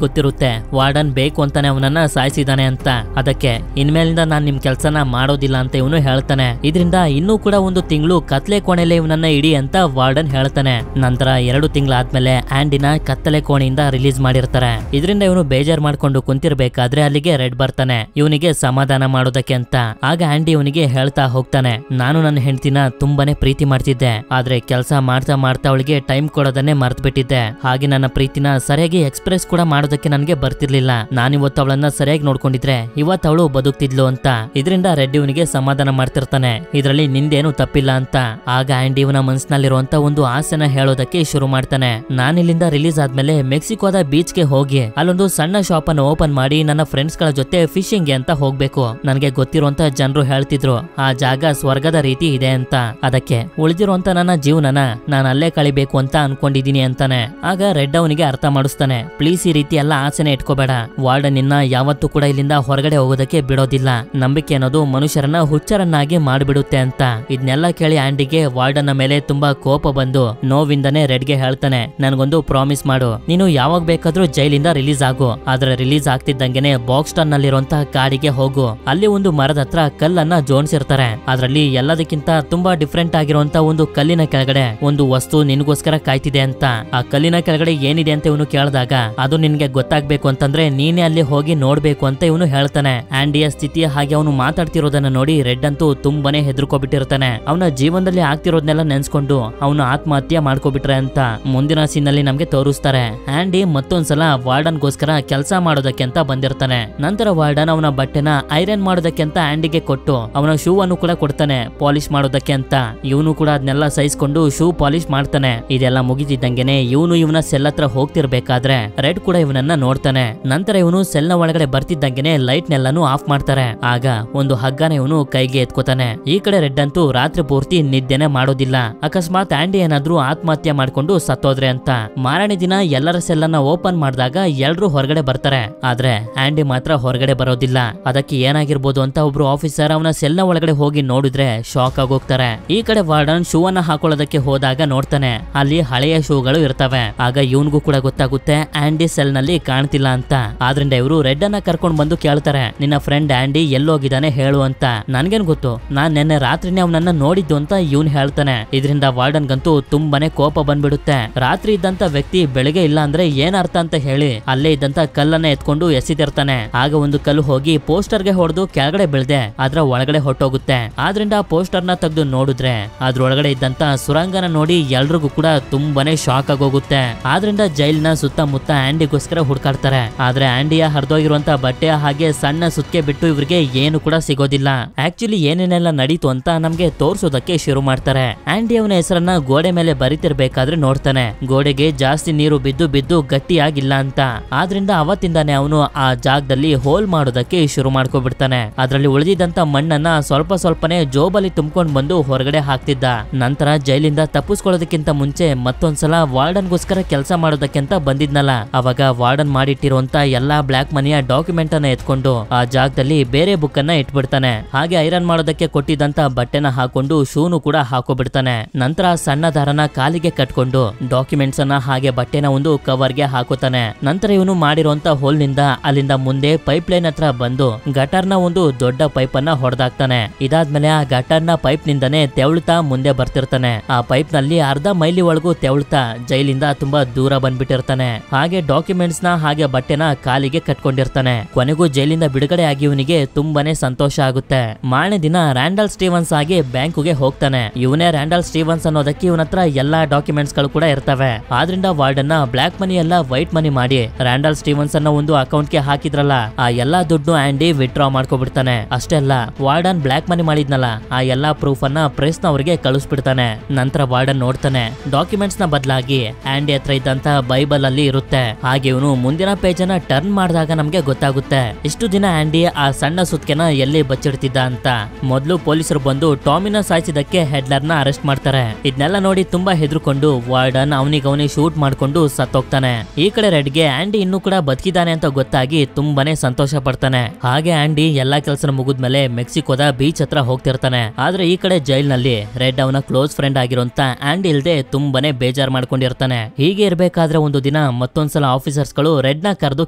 ಗೊತ್ತಿರುತ್ತೆ ವಾರ್ಡನ್ ಬೇಕು ಅಂತಾನೆ ಅವನನ್ನ ಸಾಯಿಸಿದಾನೆ ಅಂತ. ಅದಕ್ಕೆ ಇನ್ಮೇಲಿಂದ ನಾನ್ ನಿಮ್ ಕೆಲ್ಸನ ಮಾಡೋದಿಲ್ಲ ಅಂತ ಇವನು ಹೇಳ್ತಾನೆ. ಇದರಿಂದ ಇನ್ನೂ ಕೂಡ 1 ತಿಂಗಳು ಕತ್ಲೆ ಕೋಣೆಯಲ್ಲಿ ಇವನನ್ನ ಇಡಿ ಅಂತ ವಾರ್ಡನ್ ಹೇಳ್ತಾನೆ. ನಂತರ 2 ತಿಂಗಳಾದ್ಮೇಲೆ ಆಂಡಿನ ಕತ್ತಲೆ ಕೋಣೆಯಿಂದ ರಿಲೀಸ್ ಮಾಡಿರ್ತಾರೆ. ಇದರಿಂದ ಇವನು ಬೇಜಾರ್ ಮಾಡ್ಕೊಂಡು ಕುಂತಿರ್ಬೇಕಾದ್ರೆ ಅಲ್ಲಿಗೆ ರೆಡ್ ಬರ್ತಾನೆ, ಇವನಿಗೆ ಸಮಾಧಾನ ಮಾಡೋದಕ್ಕೆ ಅಂತ. ಆಗ ಆಂಡಿ ಇವನಿಗೆ ಹೇಳ್ತಾ ಹೋಗ್ತಾನೆ, ನಾನು ನನ್ನ ಹೆಂಡತಿನ ತುಂಬಾನೇ ಪ್ರೀತಿ ಮಾಡ್ತಿದ್ದೆ, ಆದ್ರೆ ಕೆಲಸ ಮಾಡ್ತಾ ಮಾಡ್ತಾ ಅವಳಿಗೆ ಟೈಮ್ ಕೊಡೋದನ್ನೇ ಮರ್ತ್ ಬಿಟ್ಟಿದ್ದೆ. ಹಾಗೆ ನನ್ನ ಪ್ರೀತಿನ ಸರಿಯಾಗಿ ಎಕ್ಸ್ಪ್ರೆಸ್ ಕೂಡ ಮಾಡೋದಕ್ಕೆ ನನಗೆ ಬರ್ತಿರ್ಲಿಲ್ಲ. ನಾನಿವತ್ತು ಅವಳನ್ನ ಸರಿಯಾಗಿ ನೋಡ್ಕೊಂಡಿದ್ರೆ ಇವತ್ತು ಅವಳು ಬದುಕ್ತಿದ್ಲು ಅಂತ. ಇದರಿಂದ ರೆಡ್ ಇವನಿಗೆ ಸಮಾಧಾನ ಮಾಡ್ತಿರ್ತಾನೆ, ಇದರಲ್ಲಿ ನಿಂದೇನು ತಪ್ಪಿಲ್ಲ ಅಂತ. ಆಗ ಆಂಡಿ ಇವನ ಮನಸ್ಸಿನಲ್ಲಿರುವಂತ ಒಂದು ಆಸೆನ ಹೇಳೋದಕ್ಕೆ ಶುರು ಮಾಡ್ತಾನೆ. ನಾನಿಲ್ಲಿಂದ ರಿಲೀಸ್ ಆದ್ಮೇಲೆ ಮೆಕ್ಸಿಕೋದ ಬೀಚ್ ಗೆ ಹೋಗಿ ಅಲ್ಲೊಂದು ಸಣ್ಣ ಶಾಪ್ ಅನ್ನು ಓಪನ್ ಮಾಡಿ ನನ್ನ ಫ್ರೆಂಡ್ಸ್ ಗಳ ಜೊತೆ ಫಿಶಿಂಗ್ ಅಂತ ಹೋಗ್ಬೇಕು. ನನಗೆ ಗೊತ್ತಿರುವಂತ ಜನರು ಹೇಳ್ತಿದ್ರು ಆ ಜಾಗ ಸ್ವರ್ಗದ ರೀತಿ ಇದೆ ಅಂತ. ಅದಕ್ಕೆ ಉಳಿದಿರುವಂತ ನನ್ನ ಜೀವನನ ನಾನು ಅಲ್ಲೇ ಕಳಿಬೇಕು ಅಂತ ಅನ್ಕೊಂಡಿದೀನಿ ಅಂತಾನೆ. ಆಗ ರೆಡ್ ಅವನಿಗೆ ಅರ್ಥ ಮಾಡಿಸ್ತಾನೆ, ಪ್ಲೀಸ್ ಈ ರೀತಿ ಎಲ್ಲ ಆಸೆನೆ ಇಟ್ಕೋಬೇಡ, ವಾರ್ಡನ್ ನಿನ್ನ ಯಾವತ್ತೂ ಕೂಡ ಇಲ್ಲಿಂದ ಹೊರಗಡೆ ಹೋಗೋದಕ್ಕೆ ಬಿಡೋದಿಲ್ಲ, ನಂಬಿಕೆ ಅನ್ನೋದು ಮನುಷ್ಯರನ್ನ ಹುಚ್ಚರನ್ನಾಗಿ ಮಾಡ್ಬಿಡುತ್ತೆ ಅಂತ. ಇದನ್ನೆಲ್ಲ ಕೇಳಿ ಆಂಡಿಗೆ ವಾರ್ಡನ್ ಮೇಲೆ ತುಂಬಾ ಕೋಪ ಬಂದು ನೋವಿಂದನೇ ರೆಡ್ಗೆ ಹೇಳ್ತಾನೆ, ನನ್ಗೊಂದು ಪ್ರಾಮಿಸ್ ಮಾಡು, ನೀನು ಯಾವಾಗ ಬೇಕಾದ್ರೂ ಜೈಲಿಂದ ರಿಲೀಸ್ ಆಗು, ಆದ್ರೆ ರಿಲೀಸ್ ಆಗ್ತಿದ್ದಂಗೆನೆ ಬಾಕ್ಸ್ಟನ್ ನಲ್ಲಿರುವಂತಹ ಕಾಡಿಗೆ ಹೋಗು, ಅಲ್ಲಿ ಒಂದು ಮರದ ಹತ್ರ ಕಲ್ಲನ್ನ ಜೋಡಿಸಿರ್ತಾರೆ, ಅದರಲ್ಲಿ ಎಲ್ಲದಕ್ಕಿಂತ ತುಂಬಾ ಡಿಫ್ರೆಂಟ್ ಆಗಿರುವಂತ ಒಂದು ಕಲ್ಲಿನ ಕೆಳಗಡೆ ಒಂದು ವಸ್ತು ನಿನ್ಗೋಸ್ಕರ ಕಾಯ್ತಿದೆ ಅಂತ. ಆ ಕಲ್ಲಿನ ಕೆಳಗಡೆ ಏನಿದೆ ಅಂತ ಇವನು ಕೇಳಿದಾಗ ಅದು ನಿನ್ಗೆ ಗೊತ್ತಾಗ್ಬೇಕು ಅಂತಂದ್ರೆ ನೀನೇ ಅಲ್ಲಿ ಹೋಗಿ ನೋಡ್ಬೇಕು ಅಂತ ಇವನು ಹೇಳ್ತಾನೆ. ಆಂಡಿಯ ಸ್ಥಿತಿ ಹಾಗೆ ಅವನು ಮಾತಾಡ್ತಿರೋದನ್ನ ನೋಡಿ ರೆಡ್ ಅಂತೂ ತುಂಬಾನೇ ಹೆದರ್ಕೊಬಿಟ್ಟಿರ್ತಾನೆ. ಅವನ ಜೀವನದಲ್ಲಿ ಆಗ್ತಿರೋದನ್ನೆಲ್ಲ ನೆನ್ಸ್ಕೊಂಡು ಅವನು ಆತ್ಮಹತ್ಯೆ ಮಾಡ್ಕೋಬಿಟ್ರೆ ಅಂತ. ಮುಂದಿನ ಸೀನ್ ಅಲ್ಲಿ ನಮ್ಗೆ ತೋರಿಸ್ತಾರೆ, ಆಂಡಿ ಮತ್ತೊಂದ್ಸಲ ವಾರ್ಡನ್ ಗೋಸ್ಕರ ಕೆಲಸ ಮಾಡೋದಕ್ಕೆ ಅಂತ ಬಂದಿರ್ತಾನೆ. ನಂತರ ವಾರ್ಡನ್ ಅವನ ಬಟ್ಟೆನ ಐರನ್ ಮಾಡೋದಕ್ಕೆ ಅಂತ ಆಂಡಿಗೆ ಕೊಟ್ಟು ಅವನ ಶೂ ಅನ್ನು ಕೂಡ ಕೊಡ್ತಾನೆ ಪಾಲಿಶ್ ಮಾಡೋದಕ್ಕೆ ಅಂತ. ಇವನು ಕೂಡ ಅದನ್ನೆಲ್ಲ ಸಹಿಸ್ಕೊಂಡು ಶೂ ಪಾಲಿಶ್ ಮಾಡ್ತಾನೆ. ಇದೆಲ್ಲ ಮುಗಿದಿದ್ದಂಗೆನೆ ಇವನು ಇವನ ಸೆಲ್ ಹತ್ರ ಹೋಗ್ತಿರ್ಬೇಕಾದ್ರೆ ರೆಡ್ ಕೂಡ ಇವನನ್ನ ನೋಡ್ತಾನೆ. ನಂತರ ಇವನು ಸೆಲ್ ನ ಒಳಗಡೆ ಬರ್ತಿದ್ದಂಗೆನೆ ಲೈಟ್ ನೆಲ್ಲಾನು ಆಫ್ ಮಾಡ್ತಾರೆ. ಆಗ ಒಂದು ಹಗ್ಗನ ಇವನು ಕೈಗೆ ಎತ್ಕೋತಾನೆ. ಈ ಕಡೆ ರೆಡ್ ಅಂತೂ ರಾತ್ರಿ ಪೂರ್ತಿ ನಿದ್ದೆನೆ ಮಾಡೋದಿಲ್ಲ, ಅಕಸ್ಮಾತ್ ಆಂಡಿ ಏನಾದ್ರೂ ಆತ್ಮಹತ್ಯೆ ಮಾಡ್ಕೊಂಡು ಸತ್ತೋದ್ರೆ ಅಂತ. ಮಾರನೇ ದಿನ ಎಲ್ಲರ ಸೆಲ್ ಅನ್ನ ಓಪನ್ ಮಾಡಿದಾಗ ಎಲ್ರು ಹೊರಗಡೆ ಬರ್ತಾರೆ, ಆದ್ರೆ ಆಂಡಿ ಮಾತ್ರ ಹೊರಗಡೆ ಬರೋದಿಲ್ಲ. ಅದಕ್ಕೆ ಏನಾಗಿರ್ಬೋದು ಅಂತ ಒಬ್ರು ಆಫೀಸರ್ ಅವನ ಸೆಲ್ ನ ಒಳಗಡೆ ಹೋಗಿ ನೋಡಿದ್ರೆ ಶಾಕ್ ಆಗೋಗ್ತಾರೆ. ಈ ಕಡೆ ವಾರ್ಡನ್ ಶೂ ಅನ್ನ ಹಾಕೊಳ್ಳೋದಕ್ಕೆ ಹೋದಾಗ ನೋಡ್ತಾನೆ ಅಲ್ಲಿ ಹಳೆಯ ಶೂಗಳು ಇರ್ತವೆ. ಆಗ ಇವನ್ಗೂ ಕೂಡ ಗೊತ್ತಾಗುತ್ತೆ ಆಂಡಿ ಸೆಲ್ ನಲ್ಲಿ ಕಾಣ್ತಿಲ್ಲ ಅಂತ. ಆದ್ರಿಂದ ಇವರು ರೆಡ್ ಅನ್ನ ಕರ್ಕೊಂಡ್ ಬಂದು ಕೇಳ್ತಾರೆ, ನಿನ್ನ ಫ್ರೆಂಡ್ ಆಂಡಿ ಎಲ್ಲೋಗಿದ್ದಾನೆ ಹೇಳು ಅಂತ. ನನ್ಗೇನ್ ಗೊತ್ತು, ನಾನ್ ನೆನ್ನೆ ರಾತ್ರಿನೇ ಅವನನ್ನ ನೋಡಿದ್ದು ಅಂತ ಇವನ್ ಹೇಳ್ತಾನೆ. ಇದರಿಂದ ವಾರ್ಡನ್ ಗಂತೂ ತುಂಬಾನೇ ಕೋಪ ಬಂದ್ಬಿಡುತ್ತೆ. ರಾತ್ರಿ ಇದ್ದಂತ ವ್ಯಕ್ತಿ ಬೆಳಿಗ್ಗೆ ಇಲ್ಲ ಅಂದ್ರೆ ಏನ್ ಅರ್ಥ ಅಂತ ಹೇಳಿ ಅಲ್ಲೇ ಇದ್ದಂತ ಕಲ್ಲನ್ನ ಎತ್ಕೊಂಡು ಎಸಿತಿರ್ತಾನೆ. ಆಗ ಒಂದು ಕಲ್ಲು ಹೋಗಿ ಪೋಸ್ಟರ್ ಗೆ ಹೊಡೆದು ಕೆಳಗಡೆ ಬೀಳ್ದೆ ಅದ್ರ ಒಳಗಡೆ ಹೊಟ್ಟೋಗುತ್ತೆ. ಆದ್ರಿಂದ ಆ ಪೋಸ್ಟರ್ ನ ತೆಗೆದು ನೋಡಿದ್ರೆ ಅದ್ರೊಳಗಡೆ ಇದ್ದಂತ ಸುರಂಗನ ನೋಡಿ ಎಲ್ರಿಗೂ ಕೂಡ ತುಂಬಾನೇ ಶಾಕ್ ಆಗೋಗುತ್ತೆ. ಆದ್ರಿಂದ ಜೈಲಿನ ಸುತ್ತಮುತ್ತ ಆಂಡಿಗೋಸ್ಕರ ಹುಡ್ಕಾಡ್ತಾರೆ. ಆದ್ರೆ ಆಂಡಿಯ ಹರಿದೋಗಿರುವಂತ ಬಟ್ಟೆ ಹಾಗೆ ಸಣ್ಣ ಸುಕ್ಕೆ ಬಿಟ್ಟು ಇವ್ರಿಗೆ ಏನು ಕೂಡ ಸಿಗೋದಿಲ್ಲ. ಆಕ್ಚುಲಿ ಏನೇನೆಲ್ಲ ನಡೀತು ಅಂತ ನಮ್ಗೆ ತೋರ್ಸೋದಕ್ಕೆ ಶುರು ಮಾಡ್ತಾರೆ. ಆಂಡಿ ಅವನ ಹೆಸರನ್ನ ಗೋಡೆ ಮೇಲೆ ಬರಿತಿರ್ಬೇಕಾದ್ರೆ ನೋಡ್ತಾನೆ ಗೋಡೆಗೆ ಜಾಸ್ತಿ ನೀರು ಬಿದ್ದು ಬಿದ್ದು ಗಟ್ಟಿಯಾಗಿಲ್ಲ ಅಂತ. ಆದ್ರಿಂದ ಅವತ್ತಿಂದಾನೆ ಅವನು ಆ ಜಾಗದಲ್ಲಿ ಹೋಲ್ ಮಾಡೋದಕ್ಕೆ ಶುರು ಮಾಡ್ಕೊಬಿಡ್ತಾನೆ. ಅದ್ರಲ್ಲಿ ಉಳಿದಿದ್ದಂತ ಮಣ್ಣನ್ನ ಸ್ವಲ್ಪ ಸ್ವಲ್ಪನೇ ಜೋಬಲ್ಲಿ ತುಂಬಿಕೊಂಡ್ ಬಂದು ಹೊರಗಡೆ ಹಾಕ್ತಿದ್ದ. ನಂತರ ಜೈಲಿಂದ ತಪ್ಪಿಸ್ಕೊಳ್ಳೋದಕ್ಕಿಂತ ಮುಂಚೆ ಮುಂಚೆ ಮತ್ತೊಂದ್ಸಲ ವಾರ್ಡನ್ಗೋಸ್ಕರ ಕೆಲಸ ಮಾಡೋದಕ್ಕೆ ಅಂತ ಬಂದಿದ್ನಲ್ಲ, ಅವಾಗ ವಾರ್ಡನ್ ಮಾಡಿಟ್ಟಿರುವಂತ ಎಲ್ಲಾ ಬ್ಲಾಕ್ ಮನಿಯ ಡಾಕ್ಯುಮೆಂಟ್ ಅನ್ನ ಎತ್ಕೊಂಡು ಆ ಜಾಗದಲ್ಲಿ ಬೇರೆ ಬುಕ್ ಅನ್ನ ಇಟ್ಬಿಡ್ತಾನೆ. ಹಾಗೆ ಐರನ್ ಮಾಡೋದಕ್ಕೆ ಕೊಟ್ಟಿದ್ದಂತ ಬಟ್ಟೆನ ಹಾಕೊಂಡು ಶೂನು ಕೂಡ ಹಾಕೋಬಿಡ್ತಾನೆ. ನಂತರ ಸಣ್ಣ ದಾರನ ಕಾಲಿಗೆ ಕಟ್ಕೊಂಡು ಡಾಕ್ಯುಮೆಂಟ್ಸ್ ಅನ್ನ ಹಾಗೆ ಬಟ್ಟೆನ ಒಂದು ಕವರ್ ಗೆ ಹಾಕುತ್ತಾನೆ. ನಂತರ ಇವನು ಮಾಡಿರುವಂತ ಹೋಲ್ ನಿಂದ ಅಲ್ಲಿಂದ ಮುಂದೆ ಪೈಪ್ ಲೈನ್ ಹತ್ರ ಬಂದು ಗಟರ್ ನ ಒಂದು ದೊಡ್ಡ ಪೈಪ್ ಅನ್ನ ಹೊಡೆದಾಕ್ತಾನೆ. ಇದಾದ್ಮೇಲೆ ಆ ಗಟರ್ ನ ಪೈಪ್ ನಿಂದನೇ ತೆವಳ್ತಾ ಮುಂದೆ ಬರ್ತಿರ್ತಾನೆ. ಆ ಪೈಪ್ ನಲ್ಲಿ ಅರ್ಧ ಮೈಲಿ ಒಳಗೂ ತೆವಳ್ತಾ ಜೈಲಿಂದ ತುಂಬಾ ದೂರ ಬಂದ್ಬಿಟ್ಟಿರ್ತಾನೆ. ಹಾಗೆ ಡಾಕ್ಯುಮೆಂಟ್ಸ್ ನ ಹಾಗೆ ಬಟ್ಟೆನ ಕಾಲಿಗೆ ಕಟ್ಕೊಂಡಿರ್ತಾನೆ. ಕೊನೆಗೂ ಜೈಲಿಂದ ಬಿಡುಗಡೆ ಆಗಿ ಇವನಿಗೆ ತುಂಬಾನೇ ಸಂತೋಷ ಆಗುತ್ತೆ. ಮಾರನೇ ದಿನ ರ್ಯಾಂಡಲ್ ಸ್ಟೀವನ್ಸ್ ಆಗಿ ಬ್ಯಾಂಕ್ಗೆ ಹೋಗ್ತಾನೆ. ಇವನೇ ರ್ಯಾಂಡಲ್ ಸ್ಟೀವನ್ಸ್ ಅನ್ನೋದಕ್ಕೆ ಇವನ ಹತ್ರ ಎಲ್ಲಾ ಡಾಕ್ಯುಮೆಂಟ್ಸ್ ಗಳು ಕೂಡ ಇರ್ತವೆ. ಆದ್ರಿಂದ ವಾರ್ಡನ್ ಬ್ಲಾಕ್ ಮನಿ ಎಲ್ಲ ವೈಟ್ ಮನಿ ಮಾಡಿ ರ್ಯಾಂಡಲ್ ಸ್ಟೀವನ್ಸ್ ಅನ್ನ ಒಂದು ಅಕೌಂಟ್ ಗೆ ಹಾಕಿದ್ರಲ್ಲ, ಆ ಎಲ್ಲಾ ದುಡ್ಡು ಆಂಡಿ ವಿತ್ಡ್ರಾ ಮಾಡ್ಕೊಬಿಡ್ತಾನೆ. ಅಷ್ಟೇ ಅಲ್ಲ, ವಾರ್ಡನ್ ಬ್ಲಾಕ್ ಮನಿ ಮಾಡಿದ್ನಲ್ಲ, ಆ ಎಲ್ಲಾ ಪ್ರೂಫ್ ಅನ್ನ ಪ್ರೆಸ್ ನವರಿಗೆ ಕಳಿಸ್ಬಿಡ್ತಾನೆ. ನಂತರ ವಾರ್ಡನ್ ನೋಡ್ತಾನೆ, ಡಾಕ್ಯುಮೆಂಟ್ಸ್ ನ ಬದಲಾಗಿ ಆಂಡಿ ಹತ್ರ ಇದ್ದಂತ ಬೈಬಲ್ ಅಲ್ಲಿ ಇರುತ್ತೆ. ಹಾಗೆ ಇವನು ಮುಂದಿನ ಪೇಜ್ ಅನ್ನ ಟರ್ನ್ ಮಾಡಿದಾಗ ನಮ್ಗೆ ಗೊತ್ತಾಗುತ್ತೆ ಇಷ್ಟು ದಿನ ಆಂಡಿ ಆ ಸಣ್ಣ ಸುತ್ಕೆನ ಎಲ್ಲಿ ಬಚ್ಚಿಡ್ತಿದ್ದ ಅಂತ. ಮೊದಲು ಪೊಲೀಸರು ಬಂದು ಟಾಮಿನ ಸಾಯಿಸಿದಕ್ಕೆ ಹೆಡ್ಲರ್ ನ ಅರೆಸ್ಟ್ ಮಾಡ್ತಾರೆ. ಇದನ್ನೆಲ್ಲ ನೋಡಿ ತುಂಬಾ ಹೆದರ್ಕೊಂಡು ವಾರ್ಡನ್ ಅವನಿಗೆ ಶೂಟ್ ಮಾಡ್ಕೊಂಡು ಸತ್ತೋಗ್ತಾನೆ. ಈ ಕಡೆ ರೆಡ್ಗೆ ಆಂಡಿ ಇನ್ನೂ ಕೂಡ ಬದುಕಿದಾನೆ ಅಂತ ಗೊತ್ತಾಗಿ ತುಂಬಾನೇ ಸಂತೋಷ ಪಡ್ತಾನೆ. ಹಾಗೆ ಆಂಡಿ ಎಲ್ಲಾ ಕೆಲಸ ಮುಗಿದ್ಮೇಲೆ ಮೆಕ್ಸಿಕೋದ ಬೀಚ್ ಹತ್ರ ಹೋಗ್ತಿರ್ತಾನೆ. ಆದ್ರೆ ಈ ಕಡೆ ಜೈಲ್ ನಲ್ಲಿ ರೆಡ್ ಅವನ ಕ್ಲೋಸ್ ಫ್ರೆಂಡ್ ಆಗಿರುವಂತ ಆಂಡಿ ಇಲ್ದೆ ತುಂಬಾನೇ ಬೇಜಾರ್ ಮಾಡ್ಕೊಂಡಿರ್ತಾನೆ. ಹೀಗೆ ಇರ್ಬೇಕಾದ್ರೆ ಒಂದು ದಿನ ಮತ್ತೊಂದ್ಸಲ ಆಫೀಸರ್ಸ್ ಗಳು ರೆಡ್ ನ ಕರೆದು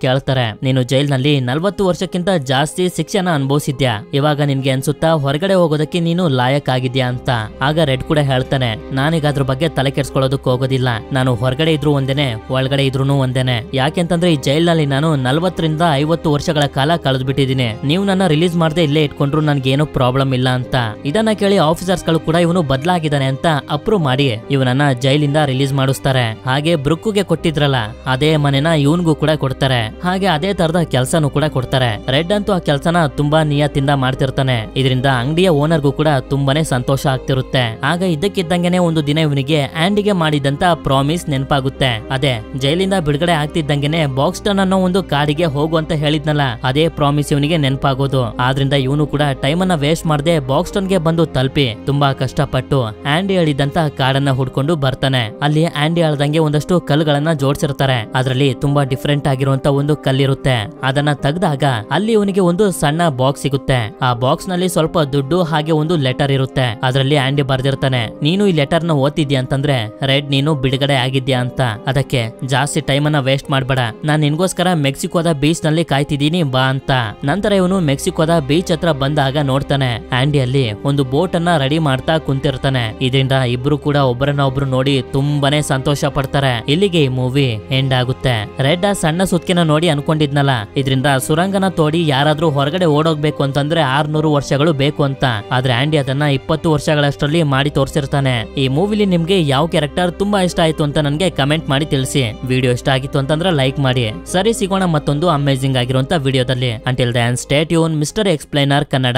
ಕೇಳ್ತಾರೆ, ನೀನು ಜೈಲ್ ನಲ್ಲಿ 40 ವರ್ಷಕ್ಕಿಂತ ಜಾಸ್ತಿ ಶಿಕ್ಷೆನ ಅನುಭವಿಸಿದ್ಯಾ, ಇವಾಗ ನಿನ್ಗೆ ಅನ್ಸುತ್ತಾ ಹೊರಗಡೆ ಹೋಗೋದಕ್ಕೆ ನೀನು ಲಾಯಕ್ ಆಗಿದ್ಯಾ ಅಂತ. ಆಗ ರೆಡ್ ಕೂಡ ಹೇಳ್ತಾನೆ, ನಾನೀಗ ಅದ್ರ ಬಗ್ಗೆ ತಲೆ ಕೆಡ್ಸ್ಕೊಳ್ಳೋದಕ್ಕೆ ಹೋಗೋದಿಲ್ಲ. ನಾನು ಹೊರಗಡೆ ಇದ್ರು ಒಂದೇನೆ, ಒಳಗಡೆ ಇದ್ರು ಒಂದೇನೆ. ಯಾಕೆಂತಂದ್ರೆ ಈ ಜೈಲ್ ನಲ್ಲಿ ನಾನು 40 ರಿಂದ 50 ವರ್ಷಗಳ ಕಾಲ ಕಳೆದ್ಬಿಟ್ಟಿದ್ದೀನಿ. ನೀವು ನನ್ನ ರಿಲೀಸ್ ಮಾಡದೆ ಇಲ್ಲೇ ಇಟ್ಕೊಂಡ್ರು ನನ್ಗೇನು ಪ್ರಾಬ್ಲಮ್ ಇಲ್ಲ ಅಂತ. ಇದನ್ನ ಕೇಳಿ ಆಫೀಸರ್ಸ್ ಗಳು ಕೂಡ ಇವನು ಬದಲಾಗಿದ್ದಾನೆ ಅಂತ ಅಪ್ರೂವ್ ಮಾಡಿ ಇವನನ್ನ ಜೈಲಿಂದ ರಿಲೀಸ್ ಮಾಡಿಸ್ತಾರೆ. ಹಾಗೆ ಬ್ರುಕ್ಗೆ ಕೊಟ್ಟಿದ್ರಲ್ಲ ಅದೇ ಮನೆನ ಇವನ್ಗೂ ಕೂಡ ಕೊಡ್ತಾರೆ. ಹಾಗೆ ಅದೇ ತರದ ಕೆಲಸನೂ ಕೂಡ ಕೊಡ್ತಾರೆ. ರೆಡ್ ಅಂತೂ ಆ ಕೆಲಸನ ತುಂಬಾ ನಿಯತ್ತಿಂದ ಮಾಡ್ತಿರ್ತಾನೆ. ಇದರಿಂದ ಅಂಗಡಿಯ ಓನರ್ಗೂ ಕೂಡ ತುಂಬಾನೇ ಸಂತೋಷ ಆಗ್ತಿರುತ್ತೆ. ಆಗ ಇದ್ದಕ್ಕಿದ್ದಂಗೆನೆ ಒಂದು ದಿನ ಇವನಿಗೆ ಆಂಡಿಗೆ ಮಾಡಿದಂತ ಪ್ರಾಮಿಸ್ ನೆನಪಾಗುತ್ತೆ. ಅದೇ ಜೈಲಿಂದ ಬಿಡುಗಡೆ ಆಗ್ತಿದ್ದಂಗೆನೆ ಬಾಕ್ಸ್ಟನ್ ಅನ್ನೋ ಒಂದು ಕಾಡಿಗೆ ಹೋಗು ಅಂತ ಹೇಳಿದ್ನಲ್ಲ, ಅದೇ ಪ್ರಾಮಿಸ್ ಇವನಿಗೆ ನೆನಪಾಗೋದು. ಆದ್ರಿಂದ ಇವನು ಕೂಡ ಟೈಮ್ ಅನ್ನ ವೇಸ್ಟ್ ಮಾಡದೆ ಬಾಕ್ಸ್ಟನ್ ಗೆ ಬಂದು ತಲುಪಿ ತುಂಬಾ ಕಷ್ಟಪಟ್ಟು ಆಂಡಿ ಹೇಳಿದಂತ ಕಾಡನ್ನ ಹುಡ್ಕೊಂಡು ಬರ್ತಾನೆ. ಅಲ್ಲಿ ಆಂಡಿ ಹೇಳ್ದಂಗೆ ಒಂದಷ್ಟು ಕಲ್ಲುಗಳನ್ನ ಜೋಡಿಸಿರ್ತಾರೆ. ಅದರಲ್ಲಿ ತುಂಬಾ ಡಿಫ್ರೆಂಟ್ ಆಗಿರುವಂತ ಒಂದು ಕಲ್ಲಿರುತ್ತೆ. ಅದನ್ನ ತೆಗೆದಾಗ ಅಲ್ಲಿ ಇವನಿಗೆ ಒಂದು ಸಣ್ಣ ಬಾಕ್ಸ್ ಸಿಗುತ್ತೆ. ಆ ಬಾಕ್ಸ್ ನಲ್ಲಿ ಸ್ವಲ್ಪ ದುಡ್ಡು ಹಾಗೆ ಒಂದು ಲೆಟರ್ ಇರುತ್ತೆ. ಅದರಲ್ಲಿ ಆಂಡಿ ಬರ್ದಿರ್ತಾನೆ, ನೀನು ಈ ಲೆಟರ್ ನ ಓದ್ತಿದ್ಯಾ ಅಂತಂದ್ರೆ ರೆಡ್ ನೀನು ಬಿಡುಗಡೆ ಆಗಿದ್ಯಾ ಅಂತ. ಅದಕ್ಕೆ ಜಾಸ್ತಿ ಟೈಮ್ ಅನ್ನ ವೇಸ್ಟ್ ಮಾಡ್ಬೇಡ, ನಾನ್ ನಿನ್ಗೋಸ್ಕರ ಮೆಕ್ಸಿಕೋದ ಬೀಚ್ ನಲ್ಲಿ ಕಾಯ್ತಿದ್ದೀನಿ ಬಾ ಅಂತ. ನಂತರ ಇವನು ಮೆಕ್ಸಿಕೋದ ಬೀಚ್ ಹತ್ರ ಬಂದಾಗ ನೋಡ್ತಾನೆ ಆಂಡಿ ಅಲ್ಲಿ ಒಂದು ಬೋಟ್ ಅನ್ನ ರೆಡಿ ಮಾಡ್ತಾ ಕುಂತಿರ್ತಾನೆ. ಇದರಿಂದ ಇಬ್ರು ಕೂಡ ಒಬ್ಬರನ್ನ ಒಬ್ರು ನೋಡಿ ತುಂಬಾನೇ ಸಂತೋಷ ಪಡ್ತಾರೆ. ಇಲ್ಲಿಗೆ ಈ ಮೂವಿ ಎಂಡ್ ಆಗುತ್ತೆ. ರೆಡ್ ಆ ಸಣ್ಣ ಸುತ್ಕೆನ ನೋಡಿ ಅನ್ಕೊಂಡಿದ್ನಲ್ಲ, ಇದರಿಂದ ಸುರಂಗನ ತೋಡಿ ಯಾರಾದ್ರೂ ಹೊರಗಡೆ ಓಡೋಗ್ಬೇಕು ಅಂತಂದ್ರೆ 600 ವರ್ಷಗಳು ಬೇಕು ಅಂತ. ಆದ್ರೆ ಆಂಡಿ ಅದನ್ನ 20 ವರ್ಷಗಳಷ್ಟರಲ್ಲಿ ಮಾಡಿ ತೋರಿಸಿರ್ತಾನೆ. ಈ ಮೂವಿಲಿ ನಿಮ್ಗೆ ಯಾವ ಕ್ಯಾರೆಕ್ಟರ್ ತುಂಬಾ ಇಷ್ಟ ಆಯ್ತು ಅಂತ ನನ್ಗೆ ಕಮೆಂಟ್ ಮಾಡಿ ತಿಳಿಸಿ. ವಿಡಿಯೋ ಇಷ್ಟ ಆಗಿತ್ತು ಅಂತಂದ್ರೆ ಲೈಕ್ ಮಾಡಿ. ಸರಿ, ಸಿಗೋಣ ಮತ್ತೊಂದು ಅಮೇಜಿಂಗ್ ಆಗಿರುವಂತ ವಿಡಿಯೋದಲ್ಲಿ. Until then stay tune mister explainer Kannada.